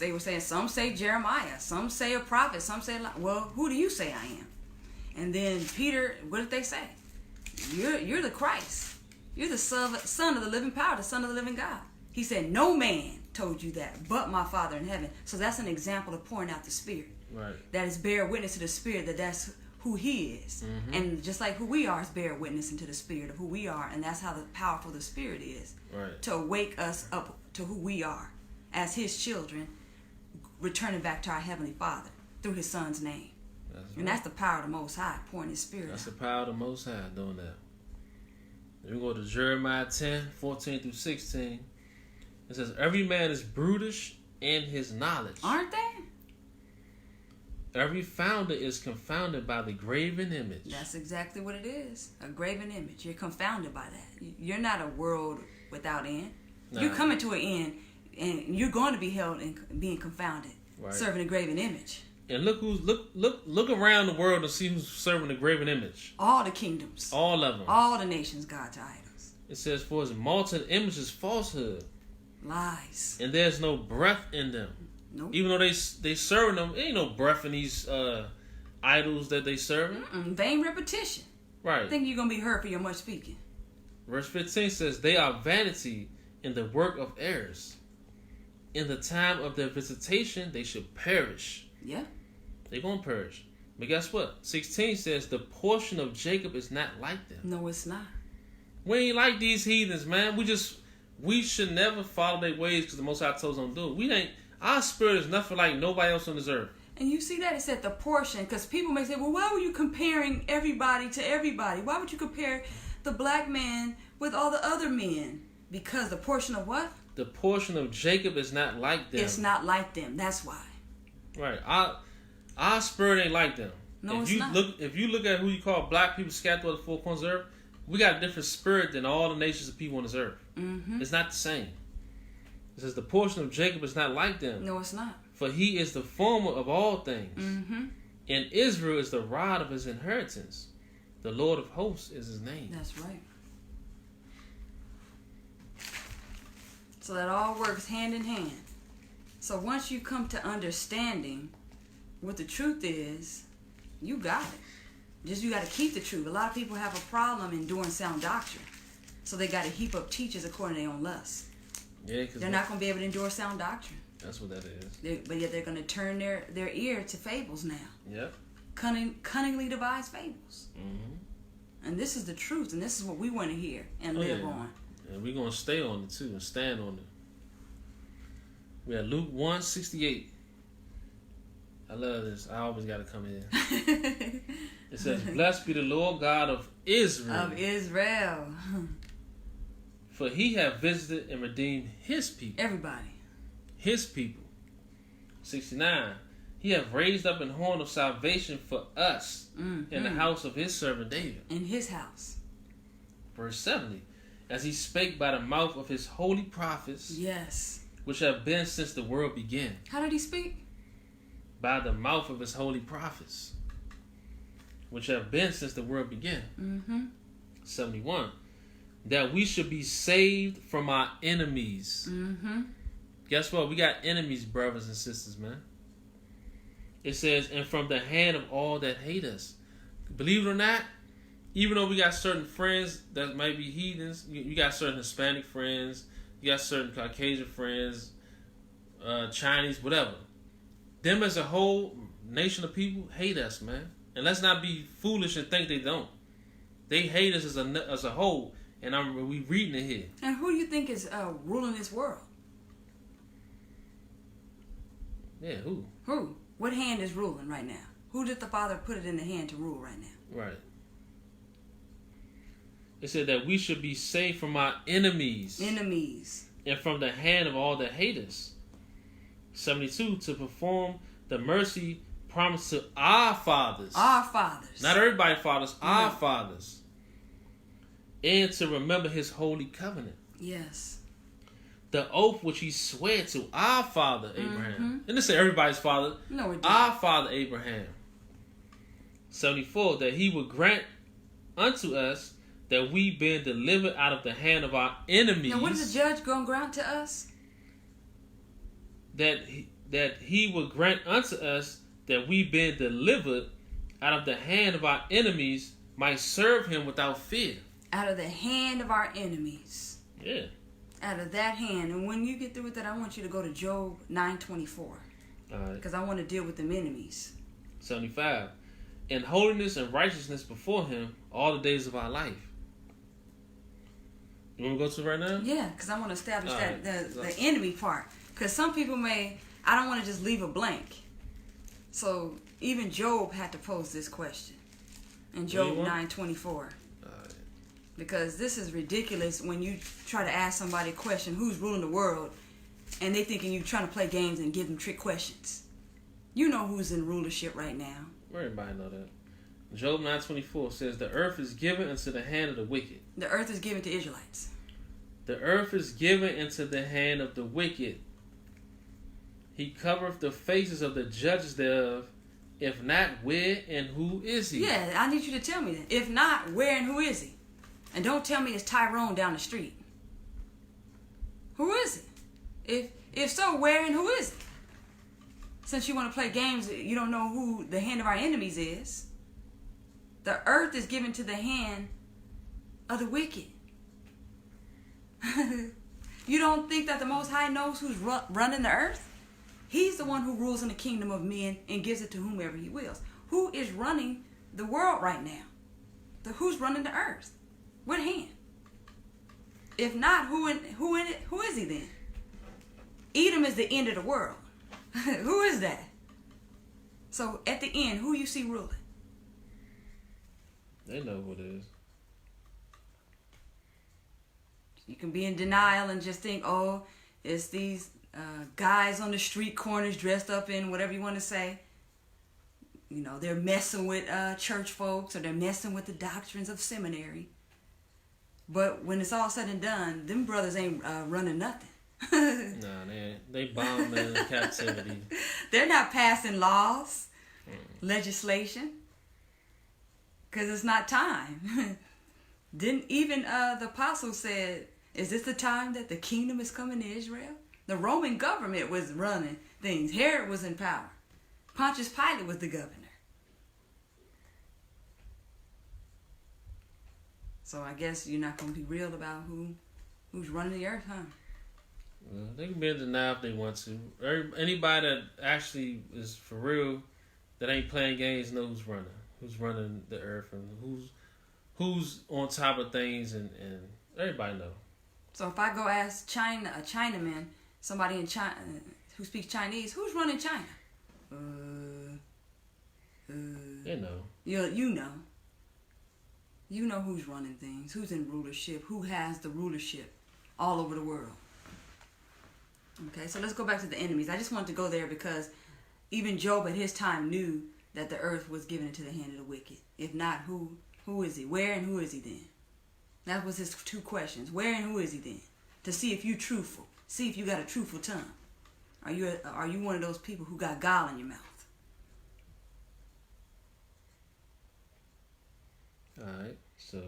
S2: they were saying, some say Jeremiah, some say a prophet, some say, well, who do you say I am? And then Peter, what did they say? You're the Christ. You're the son of the living power, the son of the living God. He said, no man told you that but my Father in heaven. So that's an example of pouring out the Spirit.
S1: Right. That
S2: is bear witness to the Spirit that's who he is. And just like who we are is bear witnessing to the Spirit of who we are. And that's how powerful the Spirit is.
S1: Right.
S2: To wake us up to who we are as his children, returning back to our Heavenly Father through his Son's name. And that's the power of the Most High, pouring his Spirit
S1: That's
S2: out.
S1: the power of the Most High doing that. Then we go to Jeremiah 10, 14 through 16. It says, every man is brutish in his knowledge.
S2: Aren't they?
S1: Every founder is confounded by the graven image.
S2: That's exactly what it is. A graven image. You're confounded by that. You're not a world without end.
S1: Nah.
S2: You're coming to an end, and you're going to be held and being confounded, serving a graven image.
S1: And look around the world and see who's serving the graven image.
S2: All the kingdoms.
S1: All of them.
S2: All the nations, God's idols.
S1: It says, for his molten image is falsehood.
S2: Lies.
S1: And there's no breath in them.
S2: Nope.
S1: Even though they serving them, there ain't no breath in these idols that they serving.
S2: Vain repetition.
S1: Right.
S2: Think you're going to be hurt for your much speaking.
S1: Verse 15 says, they are vanity in the work of errors. In the time of their visitation, they should perish.
S2: Yeah. They're
S1: going to perish. But guess what? 16 says, the portion of Jacob is not like them.
S2: No, it's not.
S1: We ain't like these heathens, man. We should never follow their ways because the Most High told us don't do it. Our spirit is nothing like nobody else on this earth.
S2: And you see that it said the portion, because people may say, well, why were you comparing everybody to everybody? Why would you compare the black man with all the other men? Because the portion of what?
S1: The portion of Jacob is not like them.
S2: It's not like them. That's why.
S1: Right. Our spirit ain't like them.
S2: No,
S1: if you look at who you call black people scattered throughout the four corners of the earth, we got a different spirit than all the nations of people on this earth. It's not the same. It says the portion of Jacob is not like them.
S2: No, it's not.
S1: For he is the former of all things.
S2: Mm-hmm.
S1: And Israel is the rod of his inheritance. The Lord of hosts is his name.
S2: That's right. So that all works hand in hand. So once you come to understanding what the truth is, you got it. Just you got to keep the truth. A lot of people have a problem in doing sound doctrine. So they got to heap up teachers according to their own lust.
S1: Yeah,
S2: they're not going to be able to endure sound doctrine.
S1: That's what that is.
S2: But yet they're going to turn their ear to fables now.
S1: Yep.
S2: Cunningly devised fables.
S1: Mm-hmm.
S2: And this is the truth, and this is what we want to hear and live on.
S1: And we're going to stay on it too and stand on it. We have Luke 1:68. I love this. I always got to come in. It says, "Blessed be the Lord God of Israel.
S2: Of Israel.
S1: For he hath visited and redeemed his people."
S2: Everybody.
S1: His people. 69. He hath raised up an horn of salvation for us in the house of his servant David.
S2: In his house.
S1: Verse 70. As he spake by the mouth of his holy prophets.
S2: Yes.
S1: Which have been since the world began.
S2: How did he speak?
S1: By the mouth of his holy prophets. Which have been since the world began.
S2: Mm-hmm.
S1: 71. That we should be saved from our enemies.
S2: Mm-hmm.
S1: Guess what? We got enemies, brothers and sisters, man. It says, and from the hand of all that hate us. Believe it or not, even though we got certain friends that might be heathens, you got certain Hispanic friends, you got certain Caucasian friends, Chinese, whatever. Them as a whole nation of people hate us, man. And let's not be foolish and think they don't. They hate us as a whole, and we reading it here.
S2: And who do you think is ruling this world?
S1: Yeah, who?
S2: Who? What hand is ruling right now? Who did the Father put it in the hand to rule right now?
S1: Right. It said that we should be saved from our enemies.
S2: Enemies.
S1: And from the hand of all that hate us. 72. To perform the mercy promised to our fathers.
S2: Our fathers.
S1: Not everybody's fathers. Our fathers. And to remember his holy covenant.
S2: Yes.
S1: The oath which he swore to our father Abraham.
S2: Mm-hmm.
S1: And this is everybody's father.
S2: No, it didn't.
S1: Our father Abraham. 74. That he would grant unto us that we been delivered out of the hand of our enemies.
S2: Now, what is the judge going to grant to us?
S1: That he would grant unto us that we been delivered out of the hand of our enemies, might serve him without fear.
S2: Out of the hand of our enemies.
S1: Yeah.
S2: Out of that hand. And when you get through with that, I want you to go to Job 9:24.
S1: All right.
S2: Because I want to deal with them enemies.
S1: 75. In holiness and righteousness before him all the days of our life. You want to go to it right now?
S2: Yeah, because I want to establish
S1: right.
S2: the enemy part. Because some people I don't want to just leave a blank. So even Job had to pose this question in Job 9:24. Because this is ridiculous when you try to ask somebody a question, who's ruling the world, and they thinking you're trying to play games and give them trick questions. You know who's in rulership right now.
S1: Everybody know that. Job 9:24 says, the earth is given into the hand of the wicked.
S2: The earth is given to Israelites.
S1: The earth is given into the hand of the wicked. He covereth the faces of the judges thereof. If not, where and who is he?
S2: Yeah, I need you to tell me that. If not, where and who is he? And don't tell me it's Tyrone down the street. Who is it? If so, where and who is it? Since you want to play games, you don't know who the hand of our enemies is. The earth is given to the hand of the wicked. You don't think that the Most High knows who's running the earth? He's the one who rules in the kingdom of men and gives it to whomever he wills. Who is running the world right now? Who's running the earth? What hand? If not, who is he then? Edom is the end of the world. Who is that? So at the end, who you see ruling?
S1: They know who it is.
S2: You can be in denial and just think, oh, it's these guys on the street corners dressed up in whatever you want to say. You know, they're messing with church folks, or they're messing with the doctrines of seminary. But when it's all said and done, them brothers ain't running nothing.
S1: Nah, they bombed in captivity.
S2: They're not passing laws, legislation, because it's not time. Didn't even the apostles said, "Is this the time that the kingdom is coming to Israel?" The Roman government was running things. Herod was in power. Pontius Pilate was the governor. So I guess you're not going to be real about who's running the earth, huh?
S1: Well, they can be in denial if they want to. Anybody that actually is for real, that ain't playing games, knows who's running the earth, and who's on top of things, and everybody know.
S2: So if I go ask a Chinaman, somebody in China who speaks Chinese, who's running China?
S1: You know.
S2: You know. You know who's running things, who's in rulership, who has the rulership all over the world. Okay, so let's go back to the enemies. I just wanted to go there because even Job at his time knew that the earth was given into the hand of the wicked. If not, who is he? Where and who is he then? That was his two questions. Where and who is he then? To see if you're truthful. See if you got a truthful tongue. Are you one of those people who got gall in your mouth?
S1: Alright, so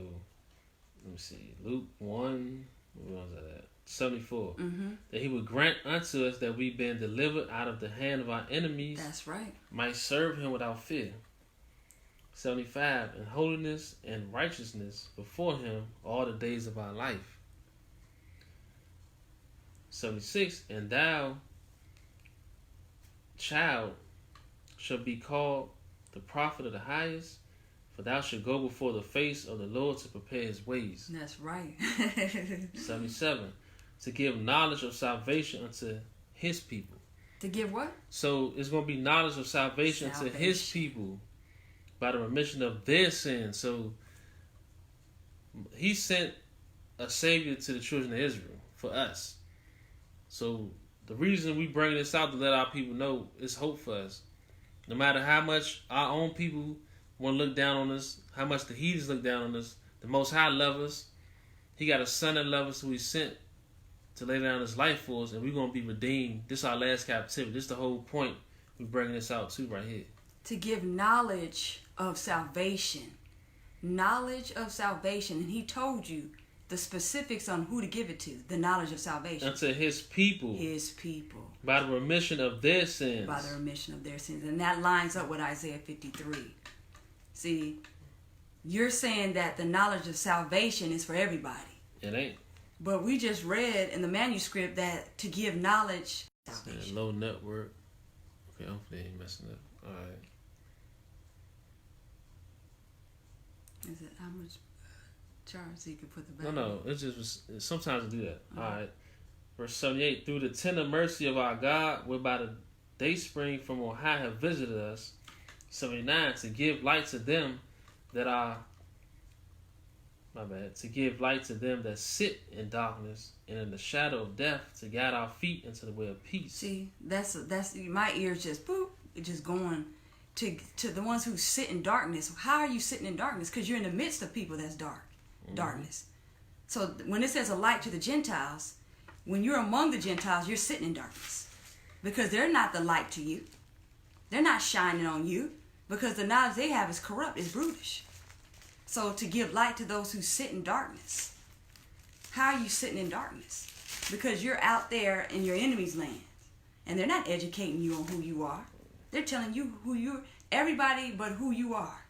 S1: let me see. Luke 1, where was that at? 74.
S2: Mm-hmm.
S1: That he would grant unto us that we been delivered out of the hand of our enemies.
S2: That's right.
S1: Might serve him without fear. 75. In holiness and righteousness before him all the days of our life. 76. And thou, child, shall be called the prophet of the highest, for thou shalt go before the face of the Lord to prepare his ways.
S2: That's right.
S1: 77. To give knowledge of salvation unto his people.
S2: To give what?
S1: So it's going to be knowledge of salvation to his people by the remission of their sins. So he sent a savior to the children of Israel for us. So the reason we bring this out to let our people know is hope for us. No matter how much our own people want to look down on us, how much the heathens look down on us, the Most High loves us. He got a son that loves us who he sent to lay down his life for us, and we're going to be redeemed. This is our last captivity. This is the whole point we're bringing this out too right here.
S2: To give knowledge of salvation. Knowledge of salvation. And he told you the specifics on who to give it to. The knowledge of salvation.
S1: Unto his people.
S2: His people.
S1: By the remission of their sins.
S2: By the remission of their sins. And that lines up with Isaiah 53. See, you're saying that the knowledge of salvation is for everybody.
S1: It ain't.
S2: But we just read in the manuscript that to give knowledge.
S1: Salvation. Low network. Okay, hopefully I ain't messing up. Alright.
S2: Is it how much charge so you can put the back?
S1: No. It's just sometimes I do that. Alright. Verse 78. Through the tender mercy of our God, whereby the dayspring from on high have visited us. 79. To give light to them that are to give light to them that sit in darkness and in the shadow of death, to guide our feet into the way of peace.
S2: See, that's my ears just boop, just going to the ones who sit in darkness. How are you sitting in darkness? Because you're in the midst of people that's darkness. So when it says a light to the Gentiles, when you're among the Gentiles, you're sitting in darkness because they're not the light to you. They're not shining on you because the knowledge they have is corrupt, is brutish. So to give light to those who sit in darkness. How are you sitting in darkness? Because you're out there in your enemy's land. And they're not educating you on who you are. They're telling you everybody but who you are.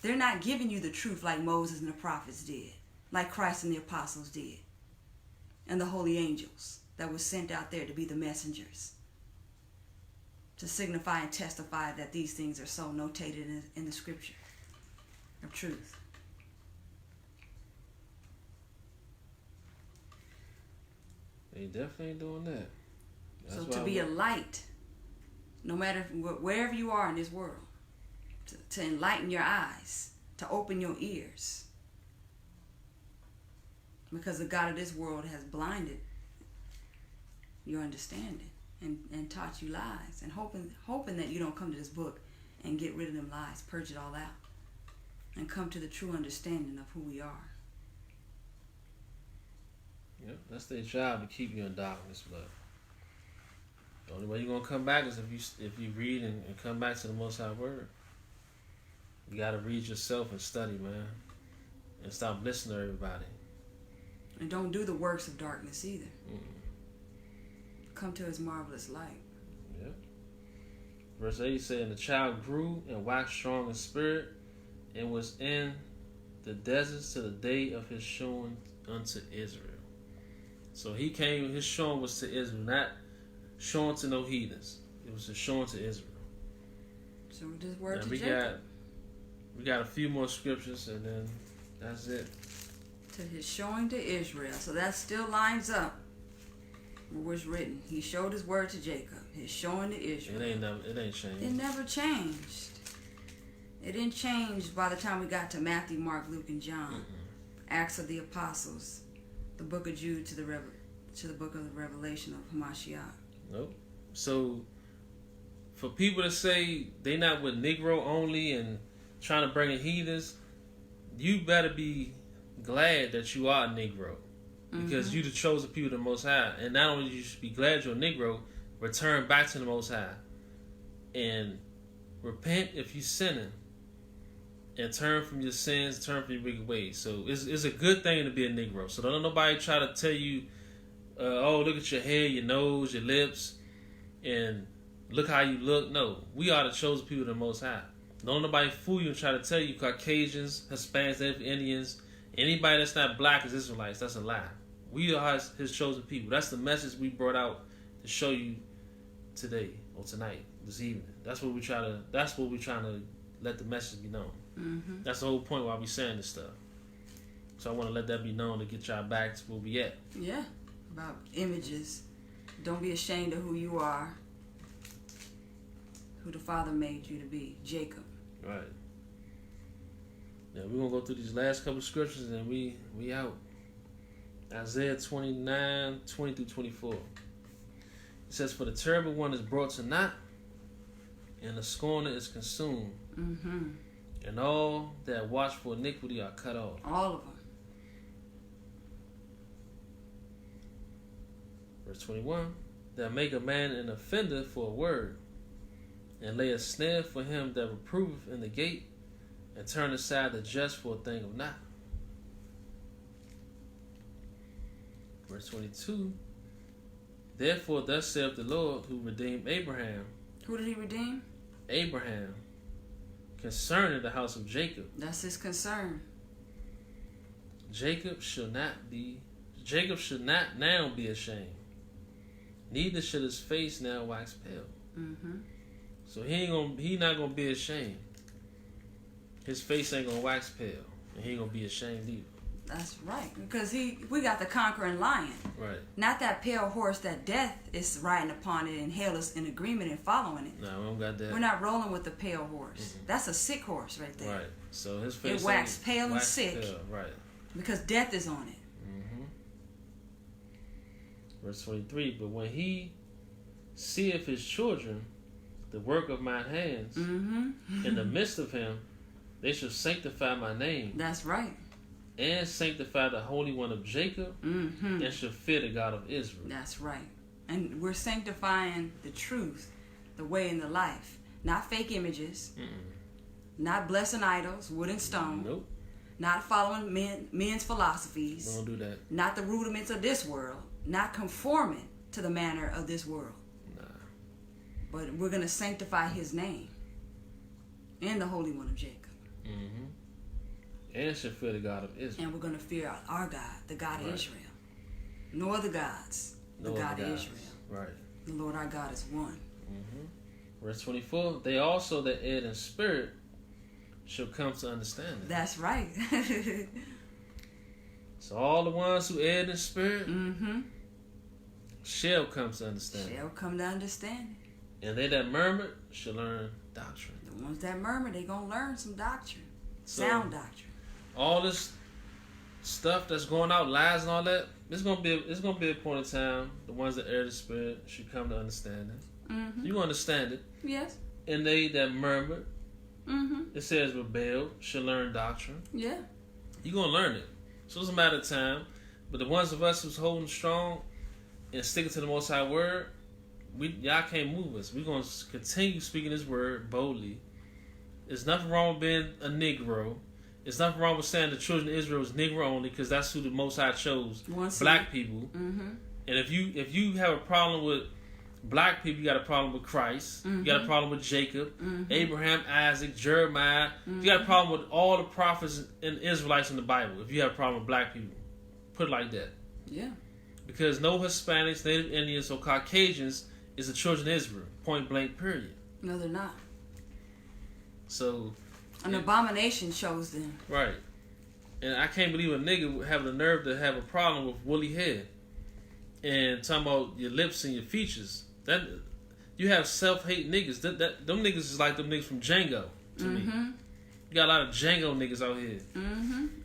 S2: They're not giving you the truth like Moses and the prophets did. Like Christ and the apostles did. And the holy angels that were sent out there to be the messengers. To signify and testify that these things are so notated in the scripture. Of truth.
S1: They definitely ain't doing that.
S2: So to be a light, no matter wherever you are in this world, to enlighten your eyes, to open your ears, because the God of this world has blinded your understanding and taught you lies, and hoping that you don't come to this book and get rid of them lies, purge it all out. And come to the true understanding of who we are.
S1: Yep, that's their job to keep you in darkness. But the only way you're gonna come back is if you read and come back to the Most High Word. You gotta read yourself and study, man, and stop listening to everybody.
S2: And don't do the works of darkness either.
S1: Mm-mm.
S2: Come to His marvelous light.
S1: Yep. Verse 8 said, "And the child grew and waxed strong in spirit, and was in the deserts to the day of his showing unto Israel." So he came, his showing was to Israel, not showing to no heathens. It was a showing to Israel.
S2: So this word
S1: Now
S2: to Jacob.
S1: We got a few more scriptures, and then that's it.
S2: To His showing to Israel. So that still lines up with what's written. He showed His word to Jacob. His showing to Israel.
S1: It ain't changed.
S2: It never changed. It didn't change by the time we got to Matthew, Mark, Luke, and John.
S1: Mm-mm.
S2: Acts of the Apostles, the book of Jude to the book of the Revelation of Hamashiach.
S1: Nope. So for people to say they not with Negro only and trying to bring in heathens, you better be glad that you are a Negro, because you the chosen people of the Most High. And not only you should be glad you're a Negro, return back to the Most High and repent if you're sinning, and turn from your sins, turn from your wicked ways. So it's a good thing to be a Negro. So don't let nobody try to tell you, oh, look at your hair, your nose, your lips, and look how you look. No, we are the chosen people of the Most High. Don't let nobody fool you and try to tell you Caucasians, Hispanics, Indians, anybody that's not black is Israelites. That's a lie. We are His chosen people. That's the message we brought out to show you today or tonight, this evening. That's what we're trying to let the message be known.
S2: Mm-hmm.
S1: That's the whole point why we saying this stuff. So I want to let that be known to get y'all back to where we at.
S2: Yeah, about images. Don't be ashamed of who you are, who the Father made you to be, Jacob.
S1: Right. Now we're gonna go through these last couple of scriptures and we out. Isaiah 29, 20 through 24. It says, "For the terrible one is brought to naught, and the scorner is consumed, and all that watch for iniquity are cut off."
S2: All of them.
S1: Verse 21, "That make a man an offender for a word, and lay a snare for him that reproveth in the gate, and turn aside the just for a thing of naught." Verse 22, "Therefore thus saith the Lord, who redeemed Abraham."
S2: Who did He redeem?
S1: Abraham. "Concerning the house of Jacob.
S2: That's His concern.
S1: Jacob should not now be ashamed, neither should his face now wax pale." So he not gonna be ashamed. His face ain't gonna wax pale, and he ain't gonna be ashamed either.
S2: That's right, because we got the conquering lion.
S1: Right.
S2: Not that pale horse that death is riding upon it and hell is in agreement and following it.
S1: No, we don't got that.
S2: We're not rolling with the pale horse. That's a sick horse right there.
S1: Right. So his face
S2: It waxed pale and sick.
S1: Pale. Right.
S2: Because death is on it.
S1: Verse 23, "But when he seeth his children, the work of mine hands, in the midst of him, they shall sanctify my name."
S2: That's right.
S1: "And sanctify the Holy One of Jacob, and shall fear the God of Israel."
S2: That's right. And we're sanctifying the truth, the way, and the life. Not fake images. Not blessing idols, wood and stone.
S1: Nope.
S2: Not following men's philosophies.
S1: Don't do that.
S2: Not the rudiments of this world. Not conforming to the manner of this world.
S1: Nah.
S2: But we're going to sanctify His name and the Holy One of Jacob.
S1: And shall fear the God of Israel.
S2: And we're going to fear our God, the God of Israel. No other gods, the God of Israel.
S1: Right.
S2: The Lord our God is one.
S1: Verse 24, "They also that erred in spirit shall come to understanding."
S2: That's right.
S1: So all the ones who erred in spirit shall come to understanding.
S2: Shall come to understanding.
S1: And they that murmured shall learn doctrine.
S2: The ones that murmur, they going to learn some doctrine.
S1: So,
S2: sound doctrine.
S1: All this stuff that's going out, lies and all that, it's gonna be a point in time the ones that err in spirit should come to understanding. You understand it.
S2: Yes.
S1: And they that murmured, it says rebelled, shall learn doctrine.
S2: Yeah.
S1: You're gonna learn it. So it's a matter of time. But the ones of us who's holding strong and sticking to the Most High word, y'all can't move us. We're going to continue speaking His word boldly. There's nothing wrong with being a Negro. There's nothing wrong with saying the children of Israel is Negro only, because that's who the Most High chose. Black people. Mm-hmm. And if you have a problem with black people, you got a problem with Christ. Mm-hmm. You got a problem with Jacob, Abraham, Isaac, Jeremiah. You got a problem with all the prophets and Israelites in the Bible. If you have a problem with black people, put it like that.
S2: Yeah. Because
S1: no Hispanics, Native Indians, or Caucasians is the children of Israel. Point blank, period.
S2: No, they're not.
S1: So
S2: an abomination chose them.
S1: Right. And I can't believe a nigga would have the nerve to have a problem with woolly hair and talking about your lips and your features. That you have self-hate niggas. Them niggas is like them niggas from Django to me. You got a lot of Django niggas out here.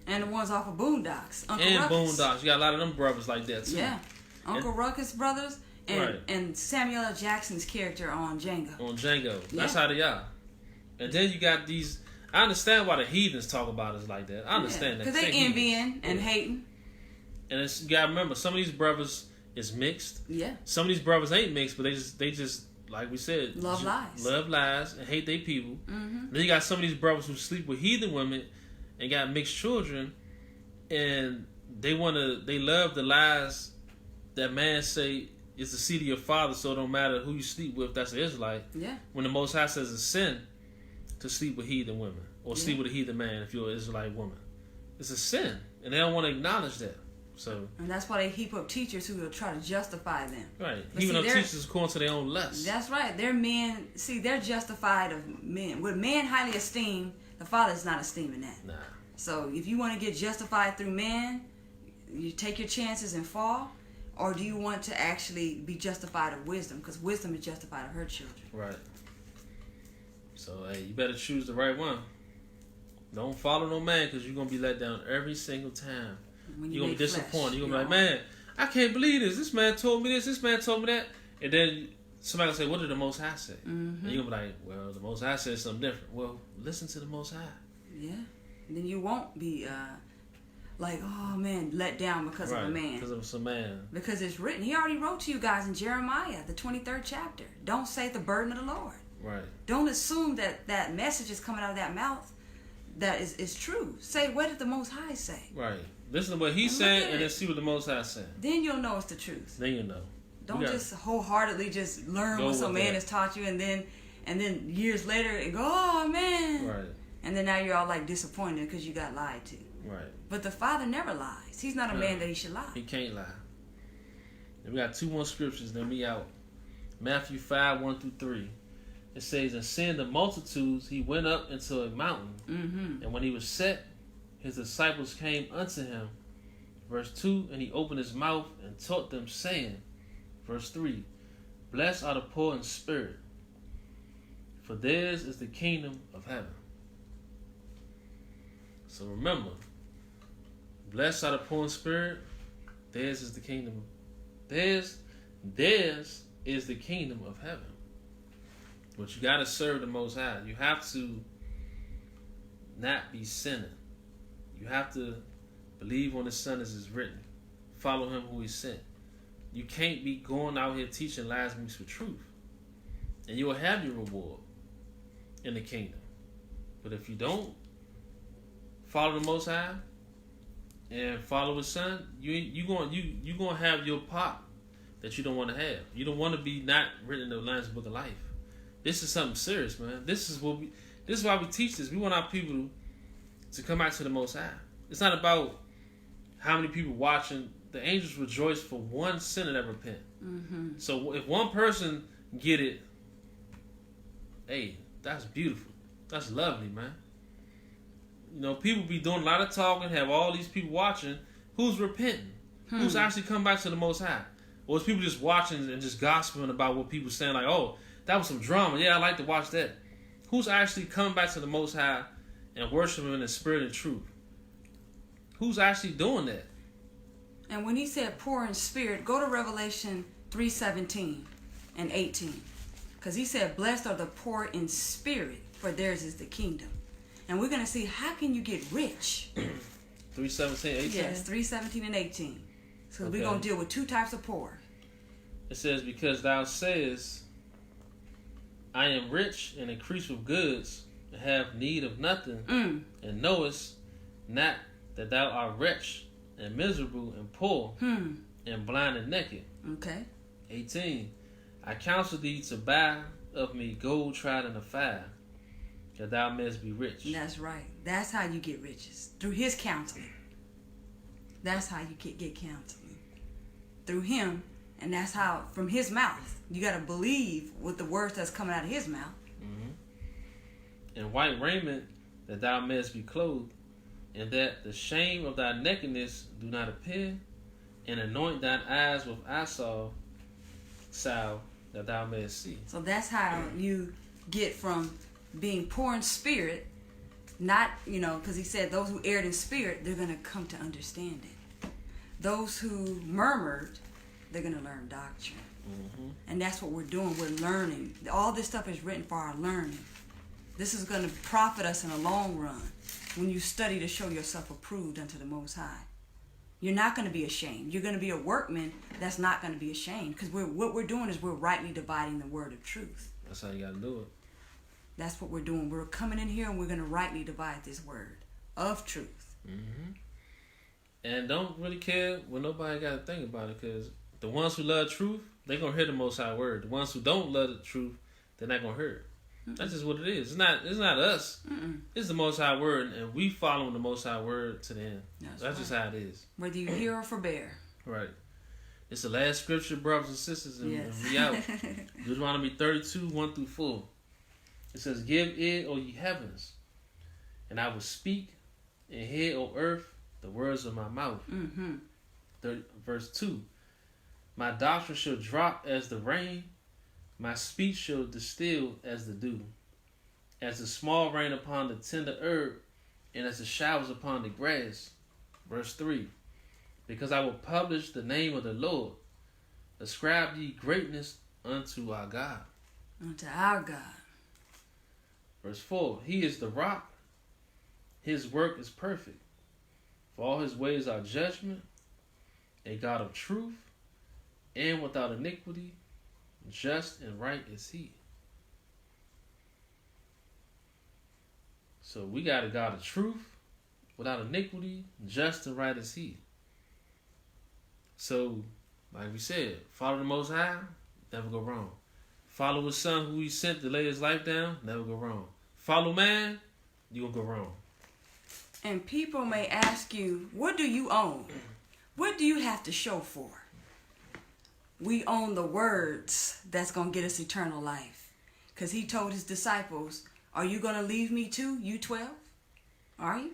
S2: And the ones off of Boondocks.
S1: Uncle Ruckus. Boondocks. You got a lot of them brothers like that too.
S2: Yeah. Uncle Ruckus brothers and Samuel L. Jackson's character on Django.
S1: On Django. That's how they are. And then you got these... I understand why the heathens talk about us like that. I understand that.
S2: Because they envying and hating.
S1: And you gotta remember, some of these brothers is mixed.
S2: Yeah. Some
S1: of these brothers ain't mixed, but they just like we said,
S2: love
S1: lies and hate their people. Then you got some of these brothers who sleep with heathen women and got mixed children, and they love the lies that man say is the seed of your father, so it don't matter who you sleep with, that's an Israelite.
S2: Yeah.
S1: When the Most High says it's sin to sleep with heathen women or sleep with a heathen man if you're an Israelite woman, it's a sin, and they don't want to acknowledge that. So,
S2: and that's why they heap up teachers who will try to justify them.
S1: Right. Heaping up teachers according to their own lust.
S2: That's right. They're men. See, they're justified of men. With man highly esteemed, the Father is not esteeming that.
S1: Nah.
S2: So if you want to get justified through man, you take your chances and fall, or do you want to actually be justified of wisdom? Because wisdom is justified of her children.
S1: Right. So, hey, you better choose the right one. Don't follow no man, because you're going to be let down every single time. You're going to be disappointed. You're going to be like, man, I can't believe this. This man told me this. This man told me that. And then somebody will say, what did the Most High say? And you're going to be like, well, the Most High said something different. Well, listen to the Most High.
S2: Yeah. And then you won't be like, oh, man, let down because of a man.
S1: Because of some man.
S2: Because it's written. He already wrote to you guys in Jeremiah, the 23rd chapter. Don't say the burden of the Lord.
S1: Right.
S2: Don't assume that that message is coming out of that mouth that is true. Say, what did the Most High say?
S1: Right. Listen to what he said and then see what the Most High said.
S2: Then you'll know it's the truth.
S1: Then you know.
S2: Don't just wholeheartedly just learn what some man has taught you and then years later and go, oh man.
S1: Right.
S2: And then now you're all like disappointed because you got lied to.
S1: Right.
S2: But the Father never lies. He's not a man that he should lie.
S1: He can't lie. And we got two more scriptures, then we out. Matthew 5:1-3. It says, and seeing the multitudes, he went up into a mountain. And when he was set, his disciples came unto him. Verse 2, and he opened his mouth and taught them, saying, verse 3, blessed are the poor in spirit, for theirs is the kingdom of heaven. So remember, blessed are the poor in spirit, theirs is the kingdom. Theirs is the kingdom of heaven. But you got to serve the Most High. You have to not be sinning. You have to believe on His Son as is written. Follow Him who He sent. You can't be going out here teaching lies mixed with truth. And you will have your reward in the kingdom. But if you don't follow the Most High and follow His Son, you gonna have your part that you don't want to have. You don't want to be not written in the Lamb's Book of Life. This is something serious, man. This is why we teach this. We want our people to come out to the Most High. It's not about how many people watching. The angels rejoice for one sinner that repent. So if one person get it, hey, that's beautiful. That's lovely, man. You know, people be doing a lot of talking, have all these people watching. Who's repenting? Who's actually come back to the Most High? Or is people just watching and just gossiping about what people saying, like, oh, that was some drama. Yeah, I like to watch that. Who's actually coming back to the Most High and worshiping Him in spirit and truth? Who's actually doing that?
S2: And when he said poor in spirit, go to Revelation 3:17 and 18. Because he said, blessed are the poor in spirit, for theirs is the kingdom. And we're going to see, how can you get rich?
S1: 3:17, 18?
S2: Yes, 3:17 and 18. So we're going to deal with two types of poor.
S1: It says, because thou sayest, I am rich and increase with goods, and have need of nothing, and knowest not that thou art wretched and miserable and poor and blind and naked.
S2: Okay.
S1: 18. I counsel thee to buy of me gold tried in the fire, that thou mayest be rich.
S2: That's right. That's how you get riches. Through his counseling. That's how you get counseling. Through him, and that's how, from his mouth. You got to believe with the words that's coming out of his mouth.
S1: And white raiment, that thou mayest be clothed, and that the shame of thy nakedness do not appear, and anoint thine eyes with eye salve, that thou mayest see.
S2: So that's how you get from being poor in spirit, not, because he said those who erred in spirit, they're going to come to understand it. Those who murmured, they're going to learn doctrine. And that's what we're doing. We're learning. All this stuff is written for our learning. This is going to profit us in the long run when you study to show yourself approved unto the Most High. You're not going to be ashamed. You're going to be a workman that's not going to be ashamed, because what we're doing is we're rightly dividing the word of truth.
S1: That's how you got to do it.
S2: That's what we're doing. We're coming in here and we're going to rightly divide this word of truth.
S1: And don't really care what nobody got to think about it, because the ones who love truth, they're going to hear the Most High word. The ones who don't love the truth, they're not going to hear it. That's just what it is. It's not us. It's the Most High word, and we following the Most High word to the end. That's right. Just how it is.
S2: Whether you hear or forbear.
S1: Right. It's the last scripture, brothers and sisters, and we out. Deuteronomy 32, 1 through 4. It says, give ear, O ye heavens, and I will speak, and hear, O earth, the words of my mouth. Verse 2. My doctrine shall drop as the rain, my speech shall distill as the dew, as the small rain upon the tender herb, and as the showers upon the grass. Verse 3. Because I will publish the name of the Lord, ascribe ye greatness unto our God.
S2: Unto our God.
S1: Verse 4. He is the rock, his work is perfect, for all his ways are judgment, a God of truth, and without iniquity, just and right is he. So we got a God of truth, without iniquity, just and right is he. So, like we said, follow the Most High, never go wrong. Follow his son who he sent to lay his life down, never go wrong. Follow man, you gonna go wrong.
S2: And people may ask you, what do you own? What do you have to show for? We own the words that's going to get us eternal life. Because he told his disciples, are you going to leave me too, you 12? Are you?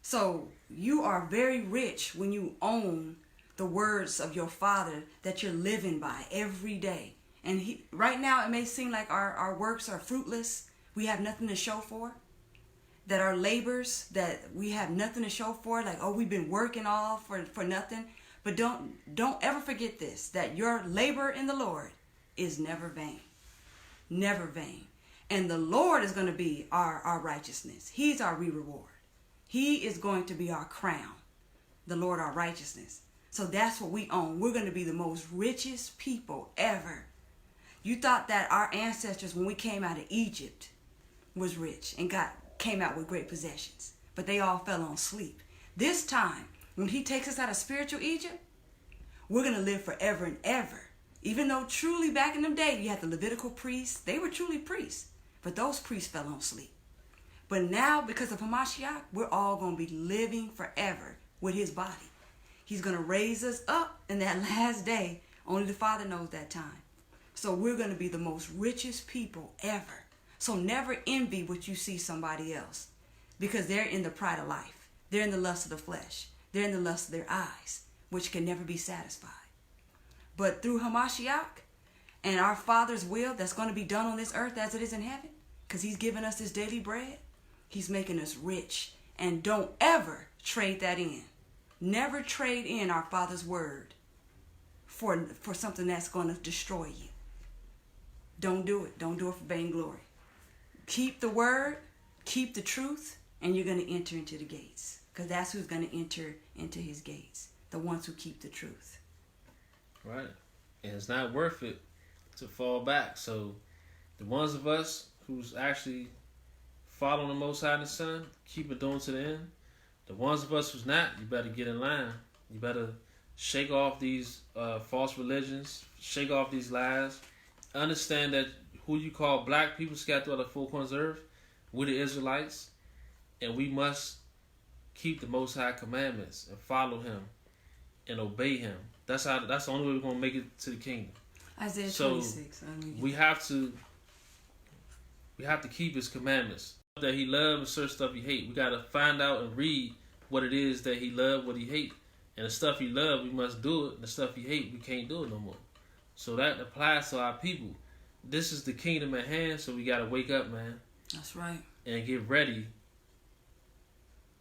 S2: So you are very rich when you own the words of your Father that you're living by every day. And right now it may seem like our works are fruitless. We have nothing to show for. That our labors, that we have nothing to show for. Like, oh, we've been working all for nothing. But don't ever forget this, that your labor in the Lord is never vain. Never vain. And the Lord is going to be our righteousness. He's our reward. He is going to be our crown. The Lord our righteousness. So that's what we own. We're going to be the most richest people ever. You thought that our ancestors, when we came out of Egypt, was rich and came out with great possessions. But they all fell on sleep. This time, when he takes us out of spiritual Egypt, we're going to live forever and ever. Even though truly back in the day, you had the Levitical priests. They were truly priests. But those priests fell on sleep. But now, because of Hamashiach, we're all going to be living forever with his body. He's going to raise us up in that last day. Only the Father knows that time. So we're going to be the most richest people ever. So never envy what you see somebody else. Because they're in the pride of life. They're in the lust of the flesh. They're in the lust of their eyes, which can never be satisfied. But through Hamashiach and our Father's will that's going to be done on this earth as it is in heaven, because he's given us this daily bread, he's making us rich. And don't ever trade that in. Never trade in our Father's word for something that's going to destroy you. Don't do it. Don't do it for vainglory. Keep the word, keep the truth, and you're going to enter into the gates. Because that's who's going to enter into his gates. the ones who keep the truth.
S1: Right. And it's not worth it to fall back. So the ones of us who's actually following the Most High and the Son, keep it doing to the end. The ones of us who's not, you better get in line. You better shake off these false religions, shake off these lies. Understand that who you call black people scattered throughout the four corners of the earth, we're the Israelites, and we must keep the Most High commandments and follow Him and obey Him. That's the only way we're gonna make it to the kingdom.
S2: Isaiah
S1: So
S2: 26.
S1: we have to keep His commandments. That He loves and certain stuff He hate. We gotta find out and read what it is that He love, what He hate, and the stuff He love we must do it. And the stuff He hate we can't do it no more. So that applies to our people. This is the kingdom at hand, so we gotta wake up, man.
S2: That's right.
S1: And get ready,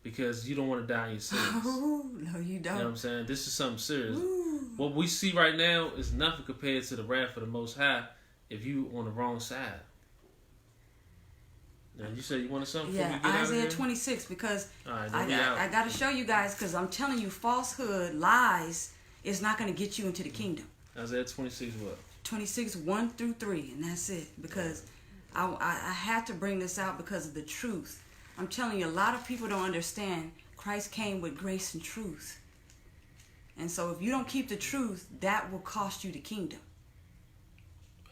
S1: because you don't want to die in your sins.
S2: No, you don't.
S1: You know what I'm saying? This is something serious.
S2: Ooh.
S1: What we see right now is nothing compared to the wrath of the Most High if you on the wrong side. Now, you said you wanted something before we get out of
S2: Isaiah
S1: here?
S2: 26, because
S1: All right,
S2: I got to show you guys, because I'm telling you, falsehood, lies, is not going to get you into the kingdom.
S1: Isaiah 26 what?
S2: 26, 1 through 3, and that's it. Because I had to bring this out because of the truth. I'm telling you, a lot of people don't understand Christ came with grace and truth. And so if you don't keep the truth, that will cost you the kingdom.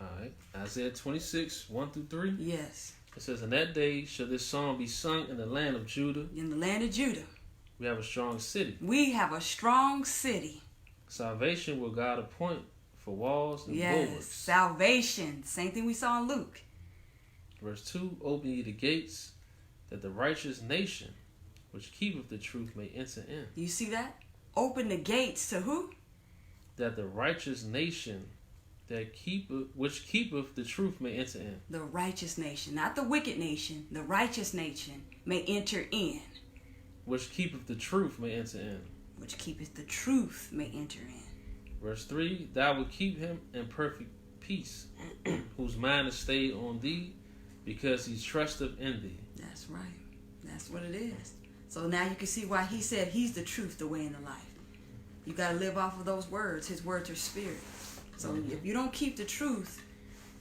S1: All right. Isaiah 26, 1 through 3.
S2: Yes.
S1: It says, in that day shall this song be sung in the land of Judah.
S2: In the land of Judah.
S1: We have a strong city.
S2: We have a strong city.
S1: Salvation will God appoint for walls and
S2: Yes.
S1: bulwarks.
S2: Salvation. Same thing we saw in Luke.
S1: Verse 2, open ye the gates, that the righteous nation, which keepeth the truth, may enter in.
S2: You see that? Open the gates to who?
S1: That the righteous nation which keepeth the truth may enter in.
S2: The righteous nation. Not the wicked nation. The righteous nation may enter in.
S1: Which keepeth the truth may enter in.
S2: Which keepeth the truth may enter in.
S1: Verse 3, thou wilt keep him in perfect peace, whose mind is stayed on thee, because he trusteth in thee.
S2: That's right. That's what it is. So now you can see why he said he's the truth, the way, and the life. You got to live off of those words. His words are spirit. So if you don't keep the truth,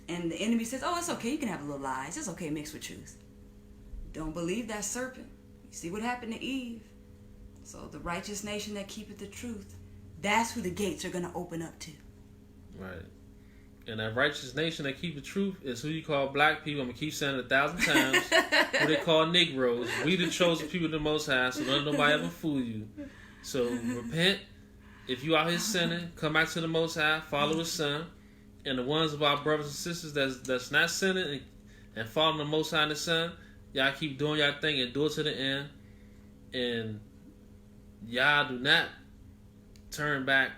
S2: and the enemy says, oh, it's okay, you can have a little lies. It's okay mixed with truth. Don't believe that serpent. You see what happened to Eve. So the righteous nation that keepeth the truth, that's who the gates are going to open up to.
S1: Right. And that righteous nation that keep the truth is who you call black people. I'm going to keep saying it 1,000 times. Who they call Negroes. We the chosen people of the Most High, so don't nobody ever fool you. So repent. If you out here sinning, come back to the Most High, follow His Son. And the ones of our brothers and sisters that's not sinning and following the Most High and His Son, y'all keep doing y'all thing and do it to the end. And y'all do not turn back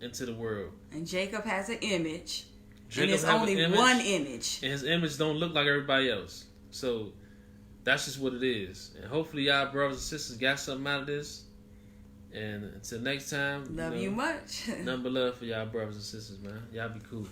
S1: into the world.
S2: And Jacob has an image.
S1: Jacob
S2: and it's
S1: have
S2: only
S1: an image,
S2: one image.
S1: and his image don't look like everybody else. So that's just what it is. And hopefully y'all brothers and sisters got something out of this. And until next time,
S2: Love you much.
S1: Nothing but love for y'all brothers and sisters, man. Y'all be cool.